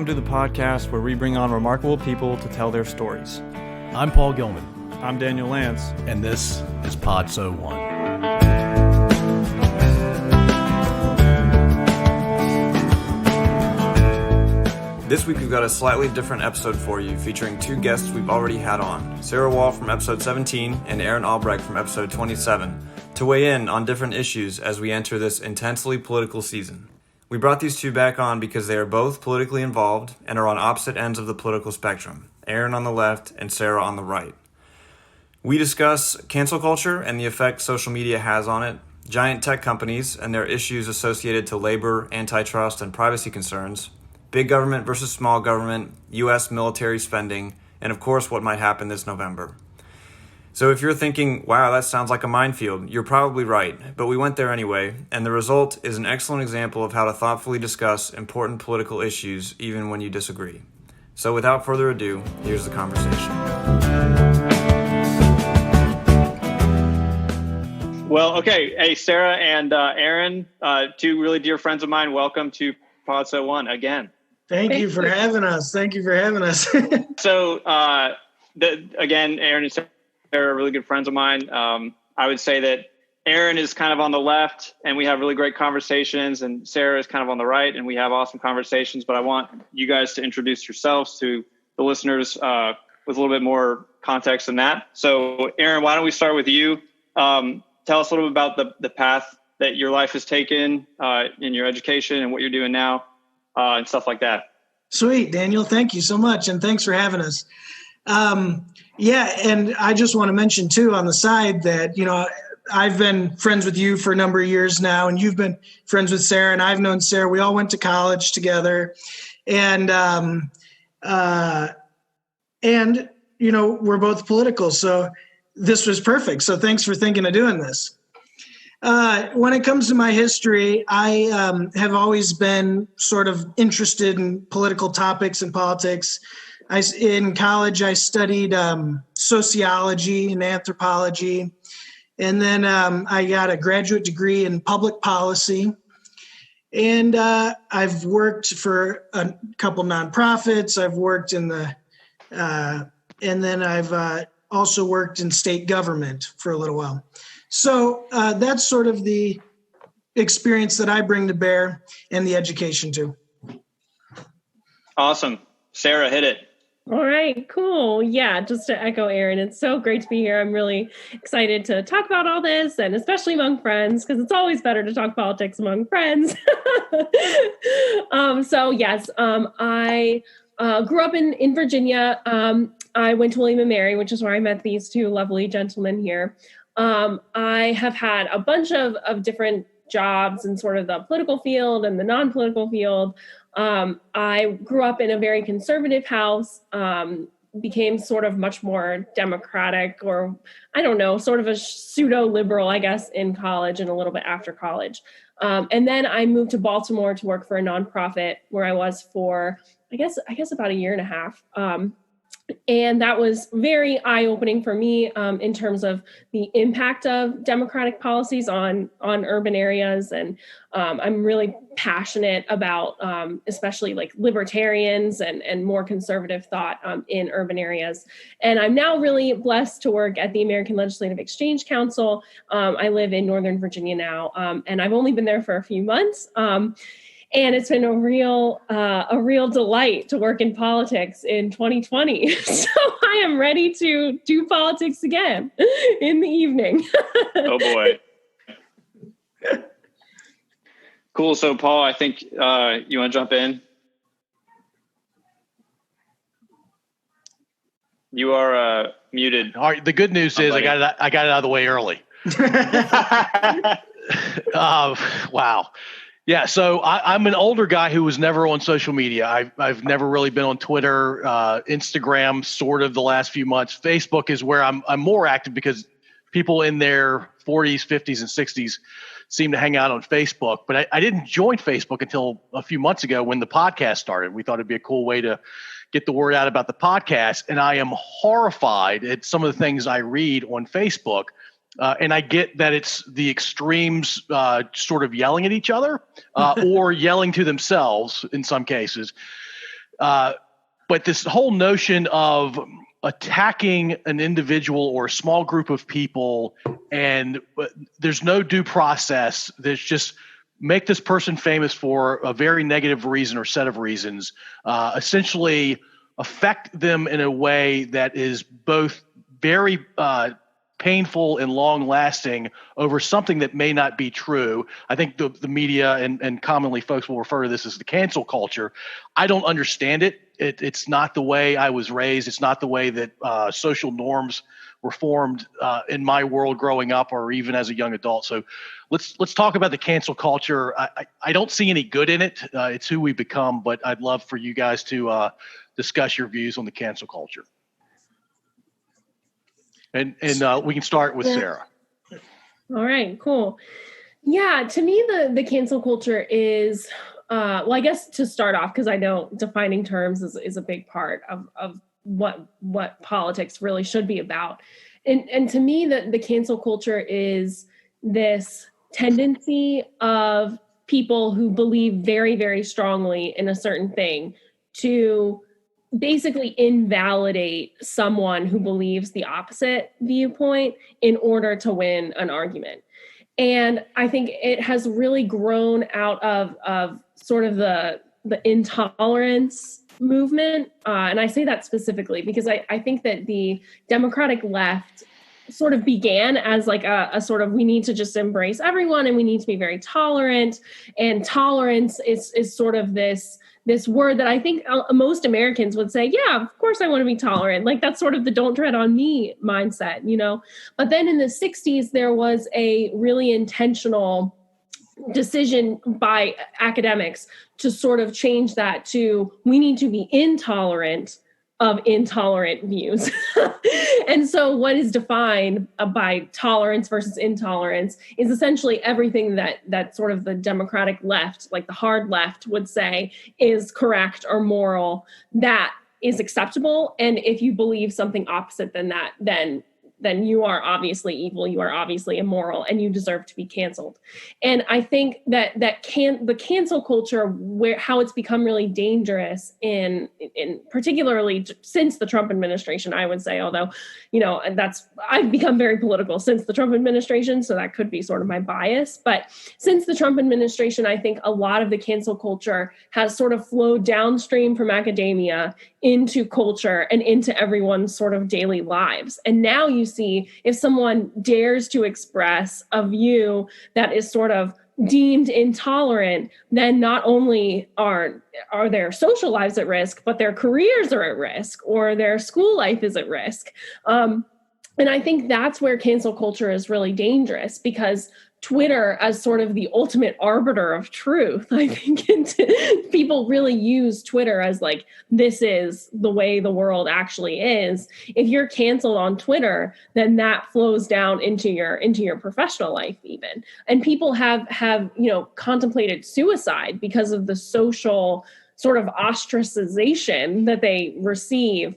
Welcome to the podcast where we bring on remarkable people to tell their stories. I'm Paul Gilman. I'm Daniel Lance. And this is Pod So One. This week we've got a slightly different episode for you, featuring two guests we've already had on, Sarah Wall from episode 17 and Aaron Albrecht from episode 27, to weigh in on different issues as we enter this intensely political season. We brought these two back on because they are both politically involved and are on opposite ends of the political spectrum, Aaron on the left and Sarah on the right. We discuss cancel culture and the effect social media has on it, giant tech companies and their issues associated to labor, antitrust, and privacy concerns, big government versus small government, U.S. military spending, and of course what might happen this November. So if you're thinking, wow, that sounds like a minefield, you're probably right, but we went there anyway, and the result is an excellent example of how to thoughtfully discuss important political issues even when you disagree. So without further ado, here's the conversation. Well, okay. Hey, Sarah and Aaron, two really dear friends of mine, welcome to Pod So One again. Thank you for having us. So, again, Aaron and Sarah are really good friends of mine. I would say that Aaron is kind of on the left and we have really great conversations, and Sarah is kind of on the right and we have awesome conversations. But I want you guys to introduce yourselves to the listeners with a little bit more context than that. So, Aaron, why don't we start with you? Tell us a little bit about the path that your life has taken in your education and what you're doing now and stuff like that. Sweet, Daniel. Thank you so much. And thanks for having us. And I just want to mention too on the side that, I've been friends with you for a number of years now, and you've been friends with Sarah, and I've known Sarah. We all went to college together, and we're both political. So this was perfect. So thanks for thinking of doing this. When it comes to my history, I have always been sort of interested in political topics and politics. In college, I studied sociology and anthropology, and then I got a graduate degree in public policy. And I've worked for a couple nonprofits. I've worked in and then I've also worked in state government for a little while. So that's sort of the experience that I bring to bear and the education too. Awesome. Sarah, hit it. All right, cool. Yeah, just to echo Aaron, it's so great to be here. I'm really excited to talk about all this, and especially among friends, because it's always better to talk politics among friends. I grew up in Virginia. I went to William & Mary, which is where I met these two lovely gentlemen here. I have had a bunch of different jobs in sort of the political field and the non-political field. I grew up in a very conservative house, became sort of much more democratic, or I don't know, sort of a pseudo-liberal, I guess, in college and a little bit after college. And then I moved to Baltimore to work for a nonprofit where I was for, I guess about a year and a half. And that was very eye-opening for me in terms of the impact of democratic policies on urban areas. And I'm really passionate about especially like libertarians and more conservative thought in urban areas. And I'm now really blessed to work at the American Legislative Exchange Council. I live in Northern Virginia now, and I've only been there for a few months. And it's been a real delight to work in politics in 2020. So I am ready to do politics again in the evening. Oh boy. Cool. So Paul, I think you want to jump in? You are muted. All right. The good news is I got it out of the way early. Wow. Yeah, so I'm an older guy who was never on social media. I've never really been on Twitter, Instagram, sort of the last few months. Facebook is where I'm more active because people in their 40s, 50s, and 60s seem to hang out on Facebook. But I didn't join Facebook until a few months ago when the podcast started. We thought it'd be a cool way to get the word out about the podcast. And I am horrified at some of the things I read on Facebook. And I get that it's the extremes sort of yelling at each other or yelling to themselves in some cases. But this whole notion of attacking an individual or a small group of people, and there's no due process. There's just make this person famous for a very negative reason or set of reasons, essentially affect them in a way that is both very painful and long lasting over something that may not be true. I think the media and commonly folks will refer to this as the cancel culture. I don't understand it. It's not the way I was raised. It's not the way that social norms were formed in my world growing up or even as a young adult. So let's talk about the cancel culture. I don't see any good in it. It's who we become, but I'd love for you guys to discuss your views on the cancel culture. And we can start with Sarah. All right, cool. Yeah, to me, the cancel culture is, well, I guess to start off, because I know defining terms is a big part of what politics really should be about. And to me, the cancel culture is this tendency of people who believe very, very strongly in a certain thing to basically invalidate someone who believes the opposite viewpoint in order to win an argument. And I think it has really grown out of sort of the intolerance movement. And I say that specifically because I think that the Democratic left sort of began as like a sort of, we need to just embrace everyone and we need to be very tolerant. And tolerance is sort of this word that I think most Americans would say, yeah, of course I want to be tolerant. Like that's sort of the don't tread on me mindset, you know? But then in the 60s, there was a really intentional decision by academics to sort of change that to, we need to be intolerant of intolerant views. And so what is defined by tolerance versus intolerance is essentially everything that sort of the Democratic left, like the hard left, would say is correct or moral, that is acceptable. And if you believe something opposite than that, then you are obviously evil, you are obviously immoral, and you deserve to be canceled. And I think that the cancel culture, how it's become really dangerous in particularly since the Trump administration, I would say, although, you know, I've become very political since the Trump administration, so that could be sort of my bias. But since the Trump administration, I think a lot of the cancel culture has sort of flowed downstream from academia into culture and into everyone's sort of daily lives. And now you see, if someone dares to express a view that is sort of deemed intolerant, then not only are their social lives at risk, but their careers are at risk or their school life is at risk. And I think that's where cancel culture is really dangerous, because Twitter as sort of the ultimate arbiter of truth, I think people really use Twitter as like, this is the way the world actually is. If you're canceled on Twitter, then that flows down into your professional life even. And people have contemplated suicide because of the social sort of ostracization that they receive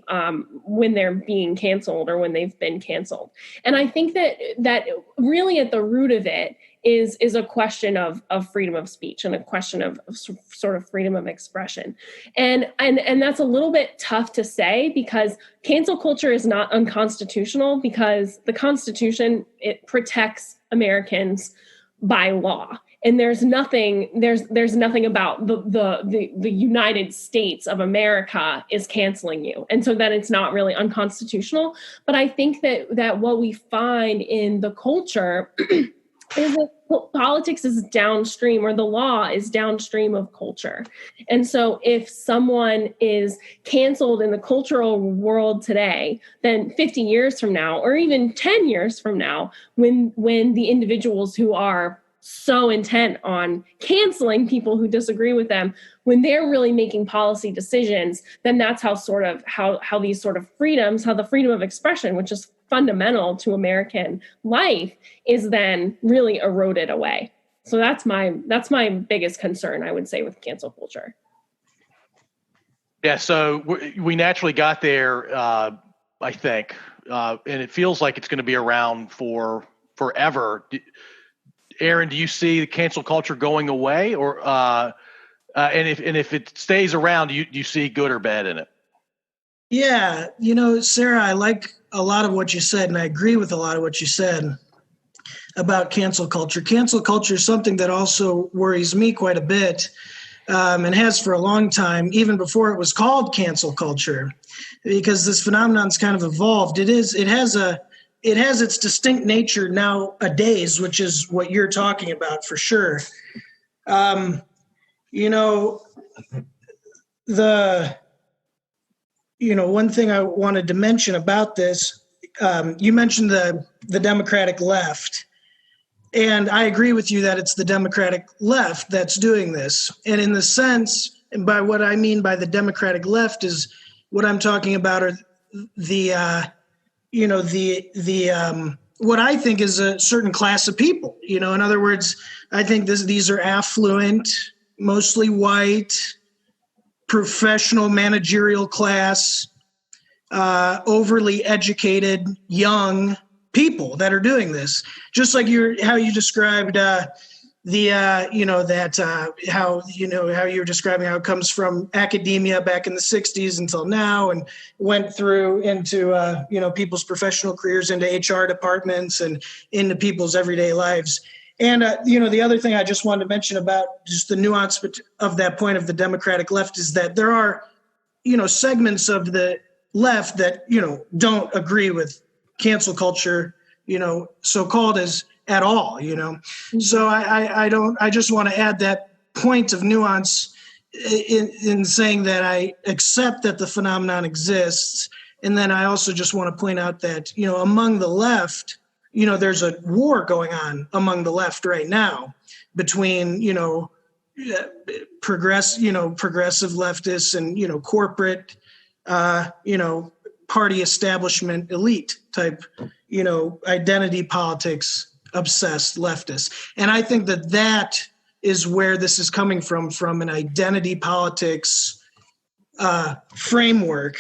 when they're being canceled or when they've been canceled. And I think that really at the root of it is a question of freedom of speech and a question of sort of freedom of expression. And that's a little bit tough to say, because cancel culture is not unconstitutional, because the Constitution, it protects Americans by law. And there's nothing about the United States of America is canceling you. And so then it's not really unconstitutional. But I think that what we find in the culture is that politics is downstream, or the law is downstream of culture. And so if someone is canceled in the cultural world today, then 50 years from now, or even 10 years from now, when the individuals who are so intent on canceling people who disagree with them, when they're really making policy decisions, then that's how these sort of freedoms, how the freedom of expression, which is fundamental to American life, is then really eroded away. So that's my biggest concern, I would say, with cancel culture. Yeah, so we naturally got there, I think, and it feels like it's going to be around for forever. Aaron, do you see the cancel culture going away, or And if it stays around, you see good or bad in it. Yeah, Sarah, I like a lot of what you said, and I agree with a lot of what you said about cancel culture. Cancel culture is something that also worries me quite a bit, and has for a long time, even before it was called cancel culture, because this phenomenon's kind of evolved. It has its distinct nature nowadays, which is what you're talking about for sure. One thing I wanted to mention about this, you mentioned the Democratic left, and I agree with you that it's the Democratic left that's doing this. And in the sense, and by what I mean by the Democratic left is what I'm talking about are what I think is a certain class of people. In other words, I think these are affluent, mostly white, professional managerial class, overly educated, young people that are doing this. Just like how you described how you were describing how it comes from academia back in the 60s until now, and went through into people's professional careers, into HR departments, and into people's everyday lives. And the other thing I just wanted to mention about just the nuance of that point of the Democratic left is that there are segments of the left that don't agree with cancel culture, so-called as at all, So I just want to add that point of nuance in saying that I accept that the phenomenon exists. And then I also just want to point out that, among the left, there's a war going on among the left right now between, progressive leftists and, corporate, party establishment elite type, identity politics obsessed leftists. And I think that is where this is coming from an identity politics framework,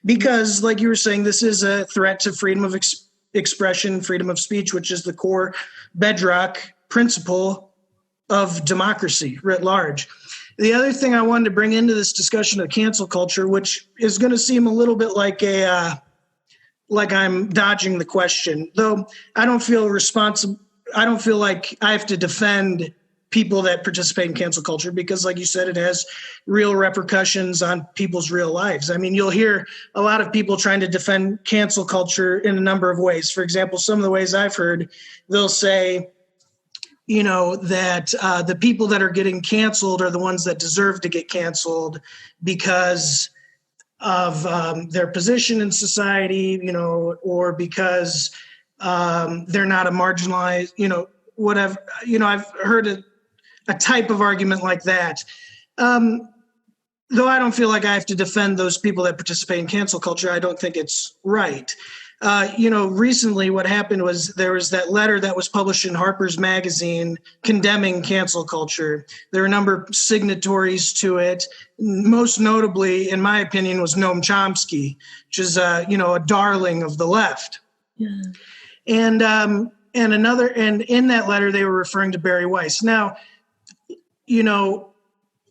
because like you were saying, this is a threat to freedom of expression, freedom of speech, which is the core bedrock principle of democracy writ large. The other thing I wanted to bring into this discussion of cancel culture, which is going to seem a little bit like like I'm dodging the question, though I don't feel responsible. I don't feel like I have to defend people that participate in cancel culture because, like you said, it has real repercussions on people's real lives. I mean, you'll hear a lot of people trying to defend cancel culture in a number of ways. For example, some of the ways I've heard, they'll say, that the people that are getting canceled are the ones that deserve to get canceled because of their position in society, or because they're not a marginalized, whatever. I've heard a type of argument like that. Though I don't feel like I have to defend those people that participate in cancel culture, I don't think it's right. Recently what happened was there was that letter that was published in Harper's Magazine condemning cancel culture. There were a number of signatories to it. Most notably, in my opinion, was Noam Chomsky, which is, a darling of the left. Yeah. And in that letter, they were referring to Barry Weiss. Now,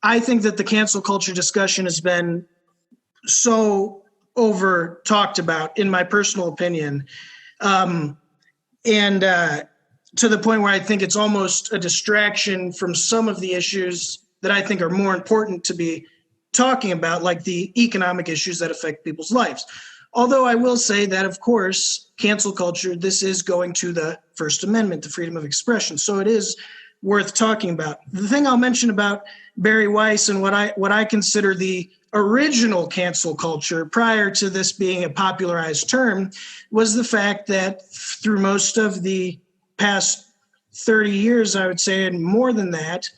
I think that the cancel culture discussion has been so over talked about, in my personal opinion, and to the point where I think it's almost a distraction from some of the issues that I think are more important to be talking about, like the economic issues that affect people's lives. Although I will say that, of course, cancel culture, this is going to the First Amendment, the freedom of expression. So it is worth talking about. The thing I'll mention about Barry Weiss and what I consider the original cancel culture prior to this being a popularized term was the fact that through most of the past 30 years, I would say, and more than that,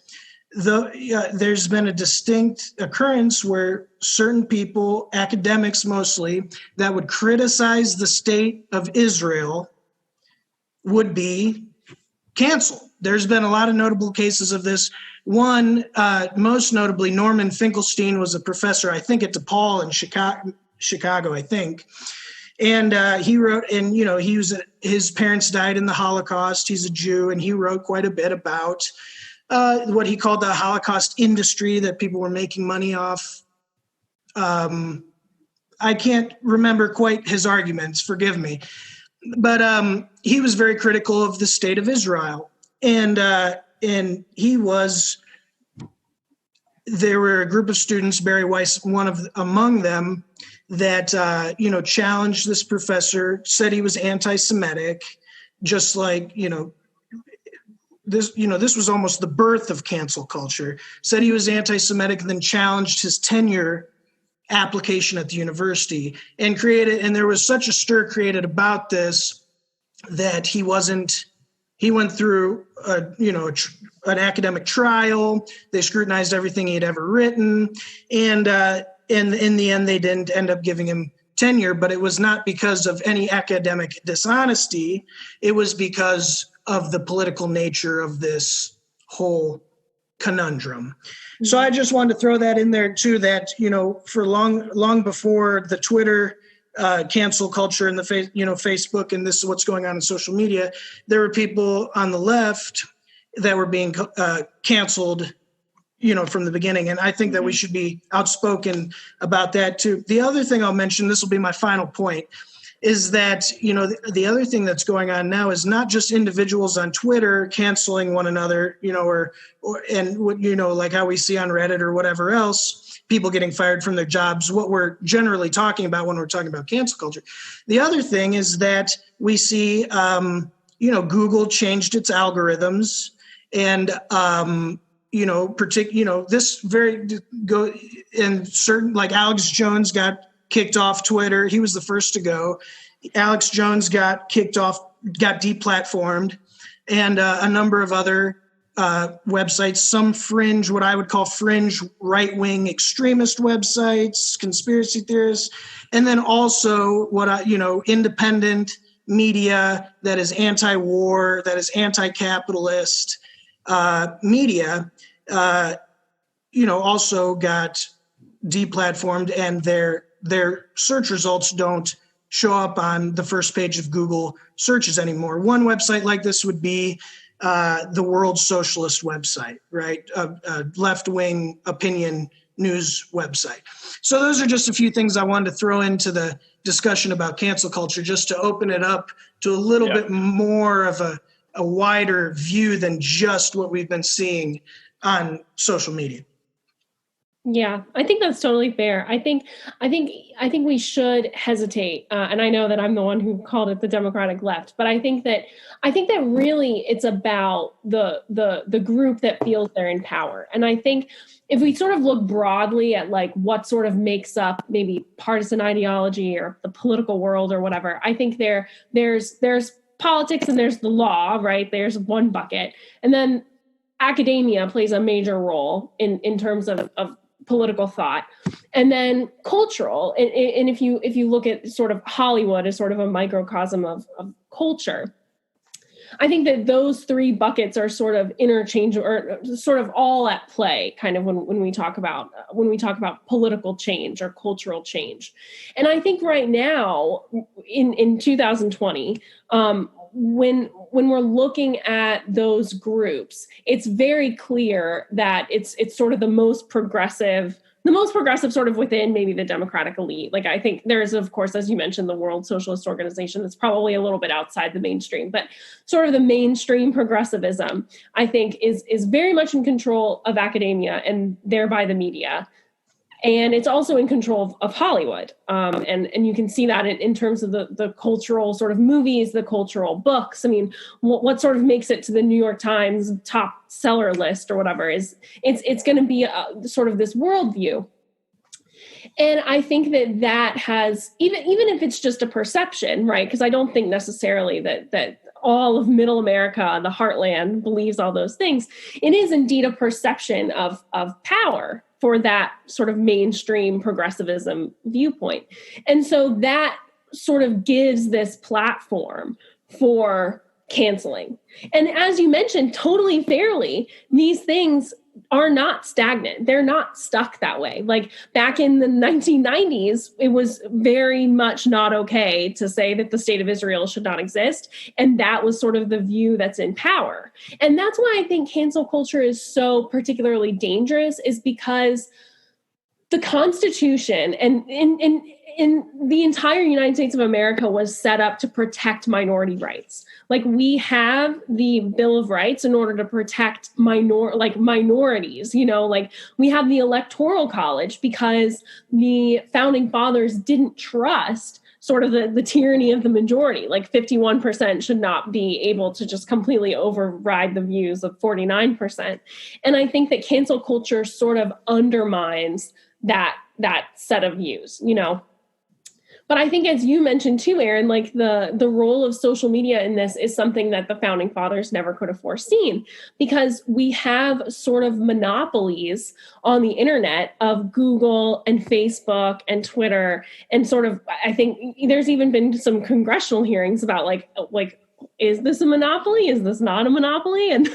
there's been a distinct occurrence where certain people, academics mostly, that would criticize the state of Israel would be canceled. There's been a lot of notable cases of this. One, most notably, Norman Finkelstein was a professor, I think, at DePaul in Chicago, I think. And he wrote, and his parents died in the Holocaust. He's a Jew, and he wrote quite a bit about what he called the Holocaust industry that people were making money off. I can't remember quite his arguments, forgive me. But he was very critical of the state of Israel. And there were a group of students, Barry Weiss, among them, that challenged this professor, said he was anti-Semitic, just like, this was almost the birth of cancel culture, said he was anti-Semitic, and then challenged his tenure application at the university, and there was such a stir created about this that he went through an academic trial. They scrutinized everything he had ever written, and in the end they didn't end up giving him tenure, but it was not because of any academic dishonesty. It was because of the political nature of this whole conundrum. So I just wanted to throw that in there too, that, for long before the Twitter cancel culture and the Facebook, and this is what's going on in social media, there were people on the left that were being canceled, from the beginning. And I think that we should be outspoken about that too. The other thing I'll mention, this will be my final point, is that, the other thing that's going on now is not just individuals on Twitter canceling one another, like how we see on Reddit or whatever else, people getting fired from their jobs, what we're generally talking about when we're talking about cancel culture. The other thing is that we see, Google changed its algorithms, and, this certain, like Alex Jones got kicked off Twitter. He was the first to go. Alex Jones got kicked off, got deplatformed, and a number of other websites, some fringe, what I would call fringe right-wing extremist websites, conspiracy theorists, and then also independent media that is anti-war, that is anti-capitalist media, also got deplatformed, and their search results don't show up on the first page of Google searches anymore. One website like this would be the World Socialist website, right? A left-wing opinion news website. So those are just a few things I wanted to throw into the discussion about cancel culture, just to open it up to a little bit more of a wider view than just what we've been seeing on social media. Yeah, I think that's totally fair. I think we should hesitate, and I know that I'm the one who called it the Democratic left, but I think that really it's about the group that feels they're in power. And I think if we sort of look broadly at like what sort of makes up maybe partisan ideology or the political world or whatever, I think there's politics and there's the law, right? There's one bucket, and then academia plays a major role in terms of political thought, and then cultural. And if you look at sort of Hollywood as sort of a microcosm of culture, I think that those three buckets are sort of interchangeable, or sort of all at play, kind of when we talk about political change or cultural change. And I think right now in 2020, when we're looking at those groups, it's very clear that it's sort of the most progressive sort of within maybe the Democratic elite. Like, I think there's, of course, as you mentioned, the World Socialist Organization that's probably a little bit outside the mainstream, but sort of the mainstream progressivism, I think, is very much in control of academia and thereby the media. And it's also in control of Hollywood. And you can see that in terms of the cultural sort of movies, the cultural books. I mean, what sort of makes it to the New York Times top seller list or whatever is it's going to be sort of this worldview. And I think that has, even if it's just a perception, right? Because I don't think necessarily that all of middle America, the heartland, believes all those things. It is indeed a perception of power for that sort of mainstream progressivism viewpoint. And so that sort of gives this platform for canceling. And as you mentioned, totally fairly, these things are not stagnant. They're not stuck that way. Like back in the 1990s, it was very much not okay to say that the state of Israel should not exist. And that was sort of the view that's in power. And that's why I think cancel culture is so particularly dangerous, is because the Constitution and in the entire United States of America was set up to protect minority rights. Like we have the Bill of Rights in order to protect minorities, like we have the Electoral College because the founding fathers didn't trust sort of the tyranny of the majority. Like 51% should not be able to just completely override the views of 49%. And I think that cancel culture sort of undermines that set of views, But I think, as you mentioned too, Aaron, like the role of social media in this is something that the founding fathers never could have foreseen, because we have sort of monopolies on the internet of Google and Facebook and Twitter. And sort of, I think there's even been some congressional hearings about like, is this a monopoly? Is this not a monopoly? And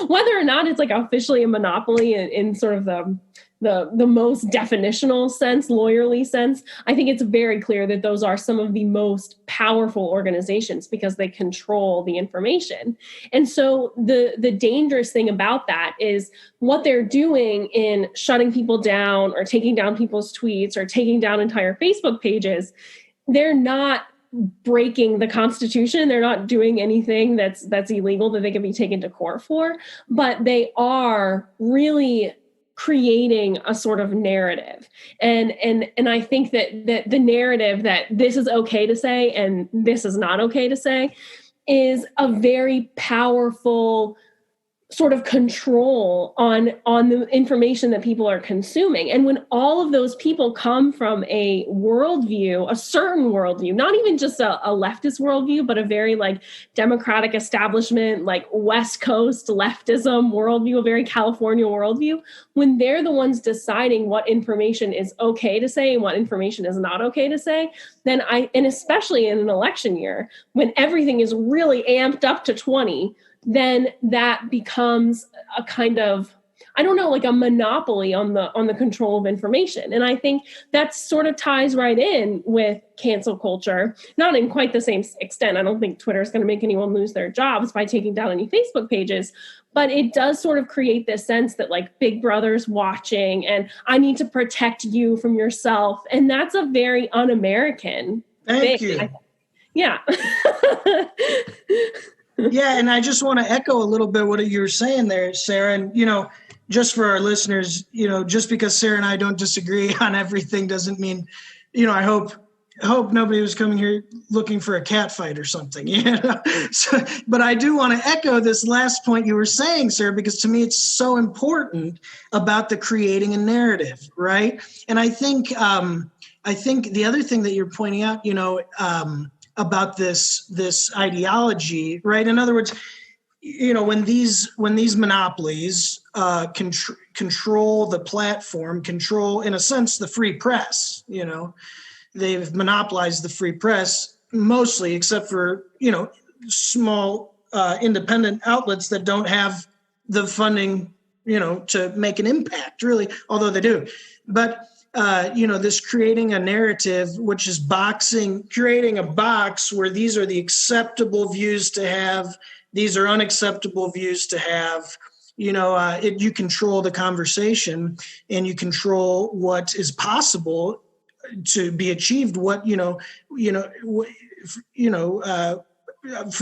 whether or not it's like officially a monopoly in sort of the most definitional sense, lawyerly sense, I think it's very clear that those are some of the most powerful organizations because they control the information. And so the dangerous thing about that is what they're doing in shutting people down or taking down people's tweets or taking down entire Facebook pages. They're not breaking the Constitution. They're not doing anything that's illegal that they can be taken to court for, but they are really creating a sort of narrative. And I think that the narrative that this is okay to say and this is not okay to say is a very powerful sort of control on the information that people are consuming. And when all of those people come from a worldview, a certain worldview, not even just a leftist worldview, but a very like democratic establishment, like West Coast leftism worldview, a very California worldview, when they're the ones deciding what information is okay to say and what information is not okay to say, then and especially in an election year, when everything is really amped up to 20, then that becomes a kind of, I don't know, like a monopoly on the control of information. And I think that sort of ties right in with cancel culture, not in quite the same extent. I don't think Twitter is going to make anyone lose their jobs by taking down any Facebook pages, but it does sort of create this sense that like Big Brother's watching and I need to protect you from yourself. And that's a very un-American Thank thing. you. Yeah. Yeah, and I just want to echo a little bit what you were saying there, Sarah. And, just for our listeners, just because Sarah and I don't disagree on everything doesn't mean, I hope nobody was coming here looking for a cat fight or something. But I do want to echo this last point you were saying, Sarah, because to me it's so important about the creating a narrative, right? And I think the other thing that you're pointing out, about this ideology, right? In other words, when these monopolies control the platform, control, in a sense, the free press, they've monopolized the free press mostly, except for, small independent outlets that don't have the funding, to make an impact, really, although they do. But this creating a narrative, which is creating a box where these are the acceptable views to have, these are unacceptable views to have. You control the conversation and you control what is possible to be achieved. For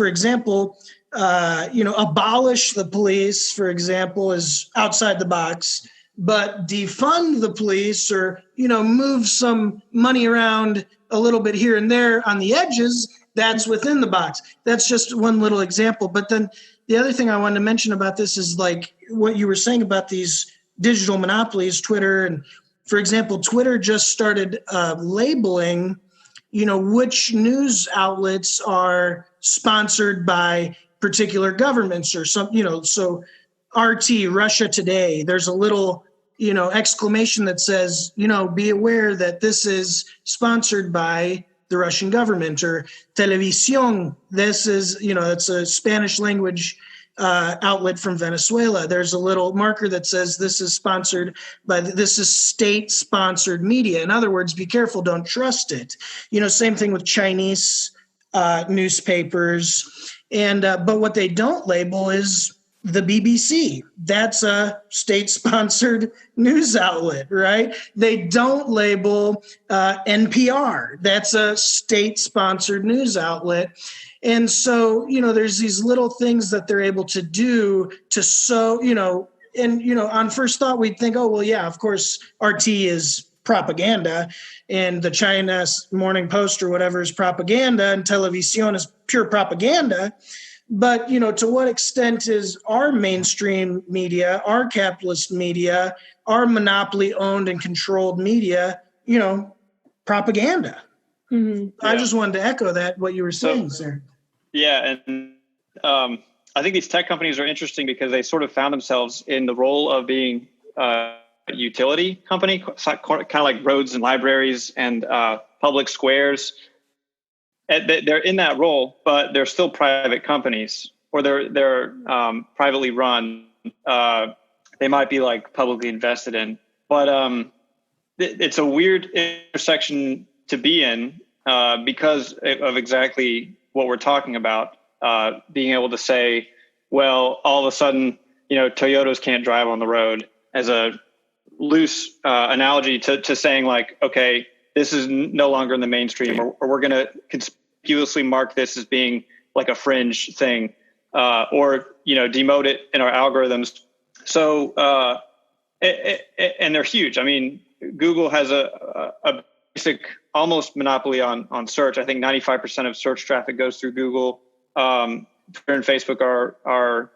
example, abolish the police, for example, is outside the box. But defund the police or, move some money around a little bit here and there on the edges, that's within the box. That's just one little example. But then the other thing I wanted to mention about this is like what you were saying about these digital monopolies, Twitter. And for example, Twitter just started labeling, which news outlets are sponsored by particular governments or some, so RT, Russia Today, there's a little, exclamation that says, be aware that this is sponsored by the Russian government, or Televisión. This is, it's a Spanish language outlet from Venezuela. There's a little marker that says this is state-sponsored media. In other words, be careful, don't trust it. Same thing with Chinese newspapers. And but what they don't label is the BBC. That's a state-sponsored news outlet, right? They don't label NPR. That's a state-sponsored news outlet. And so, there's these little things that they're able to do to on first thought, we'd think, oh, well, yeah, of course, RT is propaganda and the China Morning Post or whatever is propaganda and Televisión is pure propaganda. But, to what extent is our mainstream media, our capitalist media, our monopoly owned and controlled media, propaganda? Mm-hmm. Yeah. I just wanted to echo what you were saying, sir. Yeah. And I think these tech companies are interesting because they sort of found themselves in the role of being a utility company, kind of like roads and libraries and public squares. They're in that role, but they're still private companies, or they're privately run. They might be like publicly invested in, but it's a weird intersection to be in because of exactly what we're talking about. Being able to say, well, all of a sudden, Toyotas can't drive on the road, as a loose analogy to saying like, okay, this is no longer in the mainstream, or we're going to conspicuously mark this as being like a fringe thing, or demote it in our algorithms. So, and they're huge. I mean, Google has a basic almost monopoly on search. I think 95% of search traffic goes through Google. Twitter and Facebook are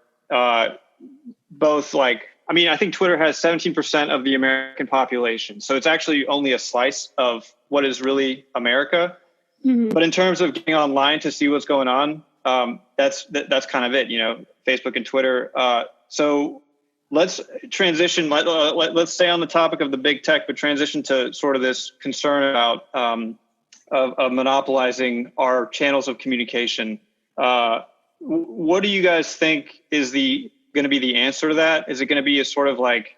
both like. I mean, I think Twitter has 17% of the American population. So it's actually only a slice of what is really America. Mm-hmm. But in terms of getting online to see what's going on, that's kind of it, Facebook and Twitter. So let's transition. Let's stay on the topic of the big tech, but transition to sort of this concern about of monopolizing our channels of communication. What do you guys think is going to be the answer to that? Is it going to be a sort of like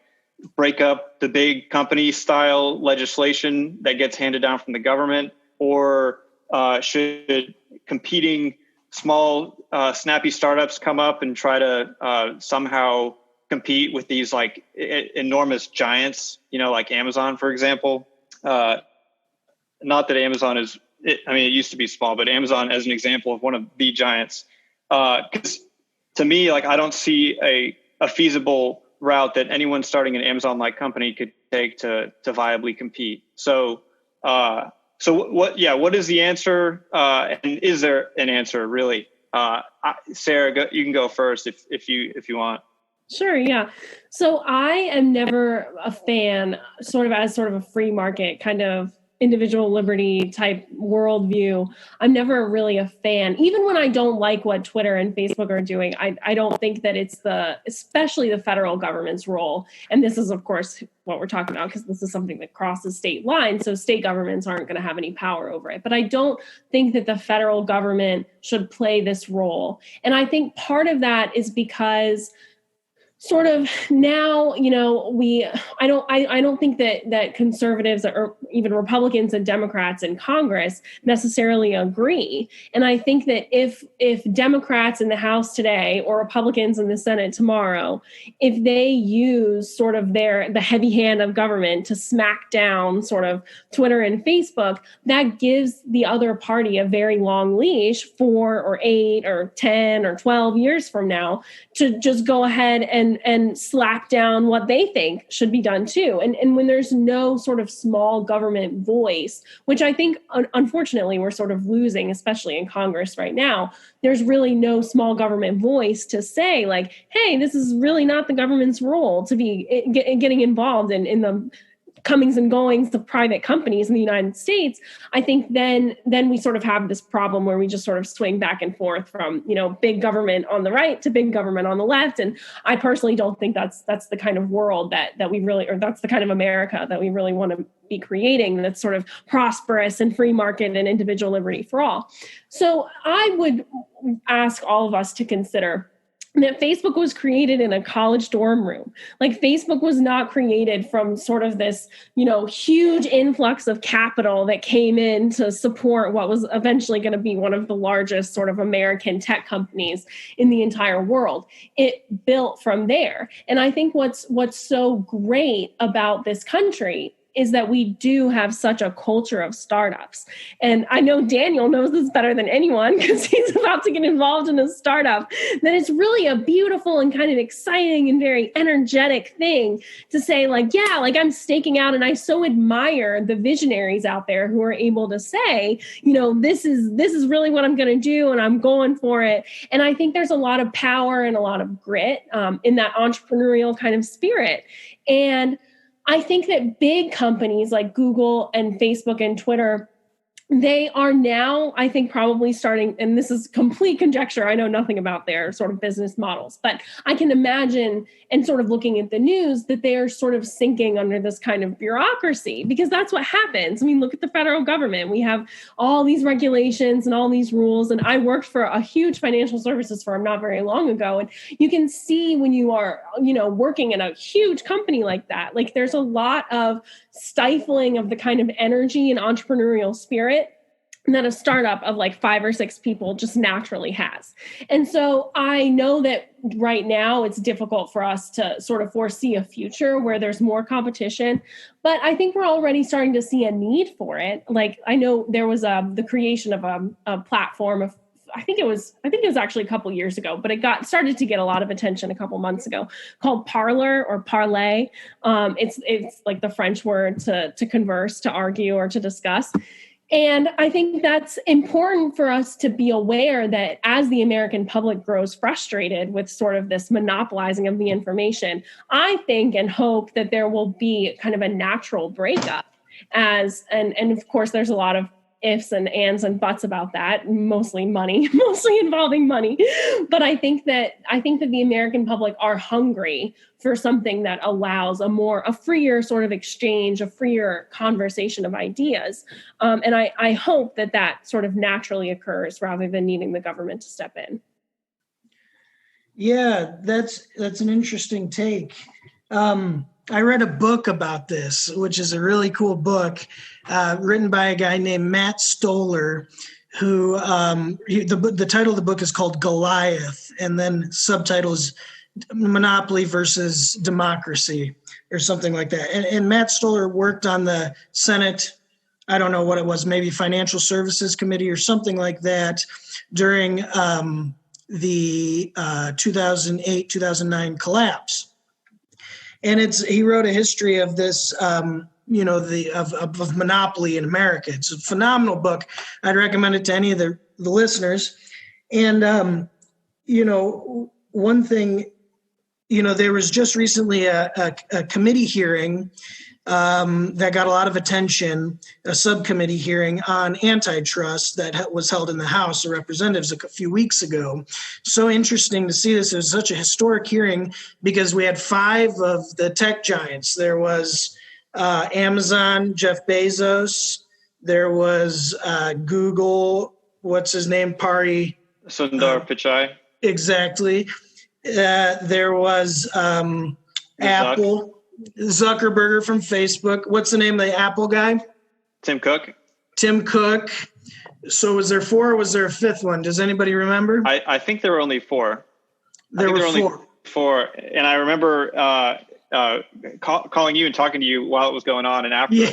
break up the big company style legislation that gets handed down from the government, or should competing small snappy startups come up and try to somehow compete with these like enormous giants, like Amazon, for example? Not that Amazon it used to be small, but Amazon as an example of one of the giants. Because to me, like, I don't see a feasible route that anyone starting an Amazon-like company could take to viably compete. So what is the answer? And is there an answer really? Sarah, you can go first if you want. Sure. Yeah. So I am never a fan, sort of a free market kind of individual liberty type worldview. I'm never really a fan, even when I don't like what Twitter and Facebook are doing. I don't think that it's especially the federal government's role. And this is, of course, what we're talking about, because this is something that crosses state lines. So state governments aren't going to have any power over it. But I don't think that the federal government should play this role. And I think part of that is because sort of now, I don't think that conservatives or even Republicans and Democrats in Congress necessarily agree. And I think that if Democrats in the House today or Republicans in the Senate tomorrow, if they use sort of the heavy hand of government to smack down sort of Twitter and Facebook, that gives the other party a very long leash 4 or 8 or 10 or 12 years from now to just go ahead and slap down what they think should be done too. And when there's no sort of small government voice, which I think, unfortunately, we're sort of losing, especially in Congress right now, there's really no small government voice to say like, hey, this is really not the government's role to be getting involved in the comings and goings of private companies in the United States. I think then we sort of have this problem where we just sort of swing back and forth from, big government on the right to big government on the left. And I personally don't think that's the kind of world that we really, or that's the kind of America that we really want to be creating, that's sort of prosperous and free market and individual liberty for all. So I would ask all of us to consider, that Facebook was created in a college dorm room. Like Facebook was not created from sort of this, huge influx of capital that came in to support what was eventually going to be one of the largest sort of American tech companies in the entire world. It built from there. And I think what's so great about this country is that we do have such a culture of startups. And I know Daniel knows this better than anyone because he's about to get involved in a startup, that it's really a beautiful and kind of exciting and very energetic thing to say I'm staking out, and I so admire the visionaries out there who are able to say, this is really what I'm going to do and I'm going for it. And I think there's a lot of power and a lot of grit in that entrepreneurial kind of spirit. And I think that big companies like Google and Facebook and Twitter, they are now, I think, probably starting, and this is complete conjecture, I know nothing about their sort of business models, but I can imagine, and sort of looking at the news, that they are sort of sinking under this kind of bureaucracy, because that's what happens. I mean, look at the federal government. We have all these regulations and all these rules, and I worked for a huge financial services firm not very long ago, and you can see when you are, working in a huge company like that, like there's a lot of stifling of the kind of energy and entrepreneurial spirit that a startup of like 5 or 6 people just naturally has. And so I know that right now it's difficult for us to sort of foresee a future where there's more competition, but I think we're already starting to see a need for it. Like I know there was the creation of a platform of, I think it was actually a couple years ago, but it started to get a lot of attention a couple months ago, called Parler or Parlay. It's like the French word to converse, to argue, or to discuss. And I think that's important for us to be aware that as the American public grows frustrated with sort of this monopolizing of the information, I think and hope that there will be kind of a natural breakup and of course there's a lot of ifs and ands and buts about that, mostly involving money. But I think that the American public are hungry for something that allows a freer sort of exchange, a freer conversation of ideas. And I hope that sort of naturally occurs rather than needing the government to step in. Yeah, that's an interesting take. I read a book about this, which is a really cool book written by a guy named Matt Stoller, who the title of the book is called Goliath, and then subtitle is Monopoly versus Democracy or something like that. And Matt Stoller worked on the Senate, I don't know what it was, maybe Financial Services Committee or something like that during the 2008-2009 collapse. And he wrote a history of this, of monopoly in America. It's a phenomenal book. I'd recommend it to any of the listeners. And, one thing, there was just recently a committee hearing that got a lot of attention, a subcommittee hearing on antitrust that was held in the House of Representatives a few weeks ago. So interesting to see this. It was such a historic hearing because we had 5 of the tech giants. There was Amazon, Jeff Bezos. There was Google, what's his name? Sundar Pichai. Exactly. There was Apple. Zuckerberg from Facebook. What's the name of the Apple guy? Tim Cook. So was there 4 or was there a 5th one? Does anybody remember? I think there were only 4. There were only 4. And I remember calling you and talking to you while it was going on and after it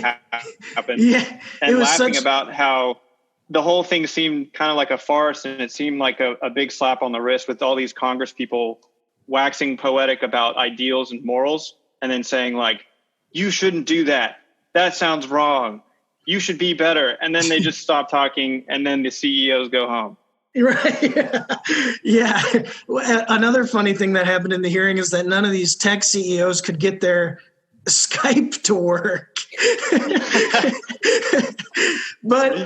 happened. Yeah. And laughing about how the whole thing seemed kind of like a farce, and it seemed like a big slap on the wrist with all these Congress people waxing poetic about ideals and morals. And then saying like, you shouldn't do that. That sounds wrong. You should be better. And then they just stop talking, and then the CEOs go home. Right. Yeah. Another funny thing that happened in the hearing is that none of these tech CEOs could get their Skype to work. But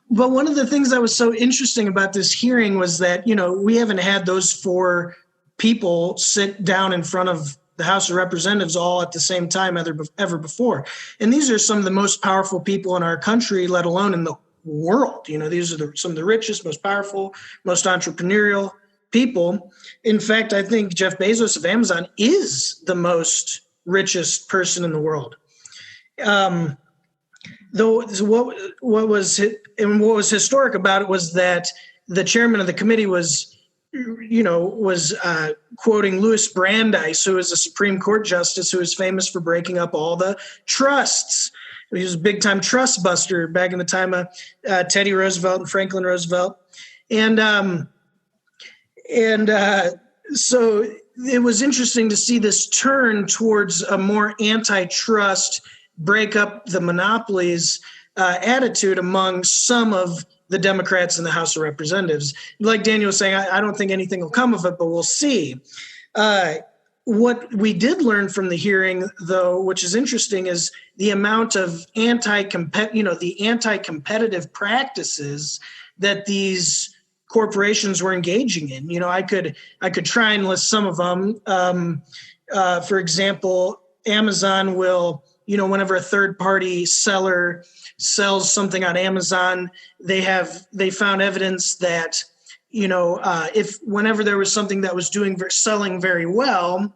one of the things that was so interesting about this hearing was that, we haven't had those 4 people sit down in front of the House of Representatives all at the same time ever before. And these are some of the most powerful people in our country, let alone in the world. These are some of the richest, most powerful, most entrepreneurial people. In fact, I think Jeff Bezos of Amazon is the most richest person in the world. Though what was historic about it was that the chairman of the committee was quoting Louis Brandeis, who was a Supreme Court justice who was famous for breaking up all the trusts. He was a big-time trust buster back in the time of Teddy Roosevelt and Franklin Roosevelt. So it was interesting to see this turn towards a more antitrust, break up the monopolies attitude among some of the Democrats in the House of Representatives. Like Daniel was saying, I don't think anything will come of it, but we'll see. What we did learn from the hearing, though, which is interesting, is the amount of anti-competitive practices that these corporations were engaging in. I could try and list some of them. For example, Amazon will, whenever a third-party seller sells something on Amazon, they found evidence that if whenever there was something that was selling very well,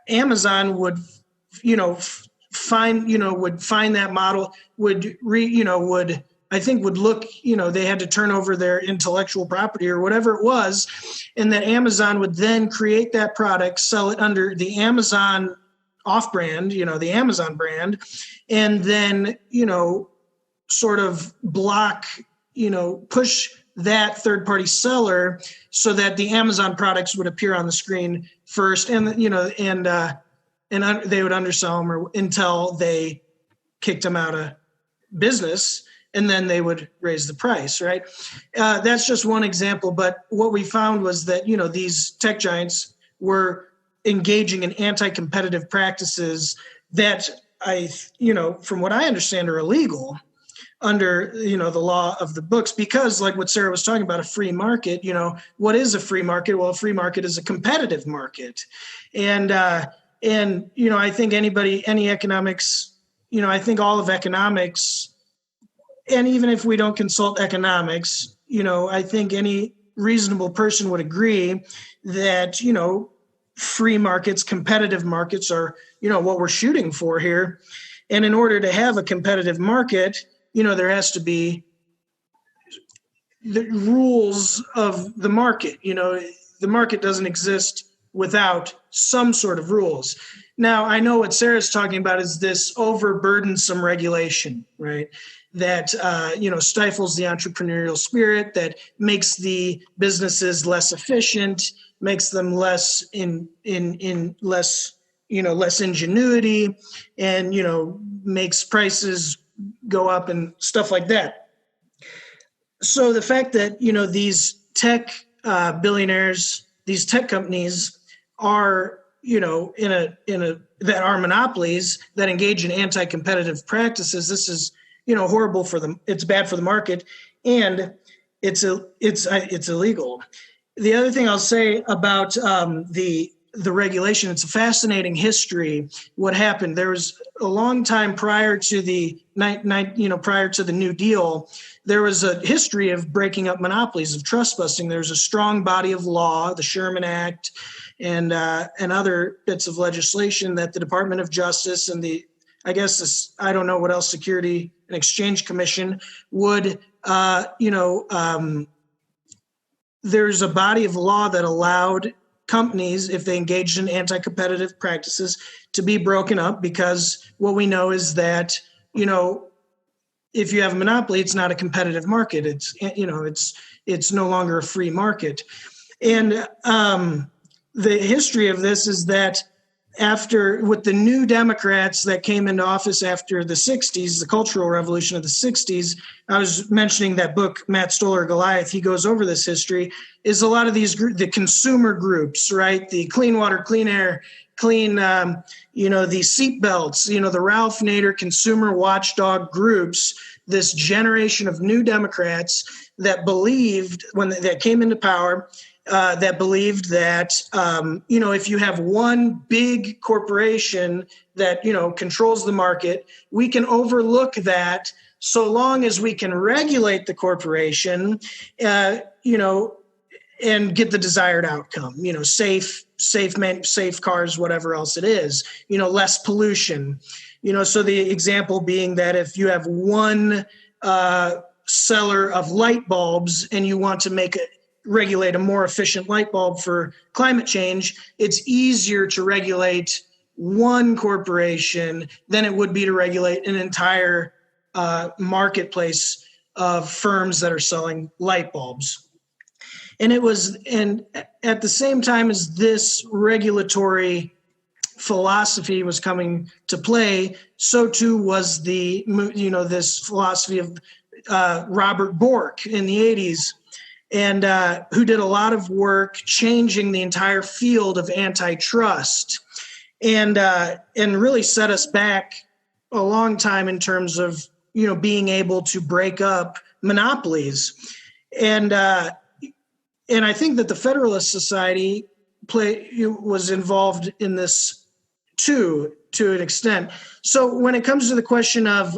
Amazon would find that model would look, they had to turn over their intellectual property or whatever it was, and that Amazon would then create that product, sell it under the Amazon off-brand, the Amazon brand, and then, sort of block, push that third-party seller so that the Amazon products would appear on the screen first, and they would undersell them until they kicked them out of business, and then they would raise the price, right? That's just one example, but what we found was that, these tech giants were engaging in anti-competitive practices that from what I understand are illegal under, the law of the books, because like what Sarah was talking about, a free market, what is a free market? Well, a free market is a competitive market. And I think any economics, I think all of economics, and even if we don't consult economics, I think any reasonable person would agree that, free markets, competitive markets are, what we're shooting for here. And in order to have a competitive market, there has to be the rules of the market. The market doesn't exist without some sort of rules. Now, I know what Sarah's talking about is this overburdensome regulation, right? That, stifles the entrepreneurial spirit, that makes the businesses less efficient, makes them less less ingenuity, and, makes prices go up and stuff like that. So the fact that, these tech billionaires, these tech companies are, that are monopolies that engage in anti-competitive practices, this is, horrible for them. It's bad for the market, and it's illegal. The other thing I'll say about the regulation, it's a fascinating history. What happened? There was a long time prior to the New Deal, there was a history of breaking up monopolies, of trust busting. There's a strong body of law, the Sherman Act, and other bits of legislation that the Department of Justice and I don't know what else, Security and Exchange Commission would, there's a body of law that allowed companies, if they engaged in anti-competitive practices, to be broken up, because what we know is that, if you have a monopoly, it's not a competitive market. It's no longer a free market. And the history of this is that with the new Democrats that came into office after the 60s, the Cultural Revolution of the 60s, I was mentioning that book, Matt Stoller, Goliath, he goes over this history, is a lot of these the consumer groups, right? The clean water, clean air, the seat belts, the Ralph Nader consumer watchdog groups, this generation of new Democrats that believed, that came into power, that believed that, if you have one big corporation that, controls the market, we can overlook that so long as we can regulate the corporation, and get the desired outcome, safe cars, whatever else it is, less pollution, so the example being that if you have one seller of light bulbs and you want to regulate a more efficient light bulb for climate change, it's easier to regulate one corporation than it would be to regulate an entire marketplace of firms that are selling light bulbs. And at the same time as this regulatory philosophy was coming to play, so too was this philosophy of Robert Bork in the 80s, and who did a lot of work changing the entire field of antitrust, and really set us back a long time in terms of being able to break up monopolies. And I think that the Federalist Society was involved in this too, to an extent. So when it comes to the question of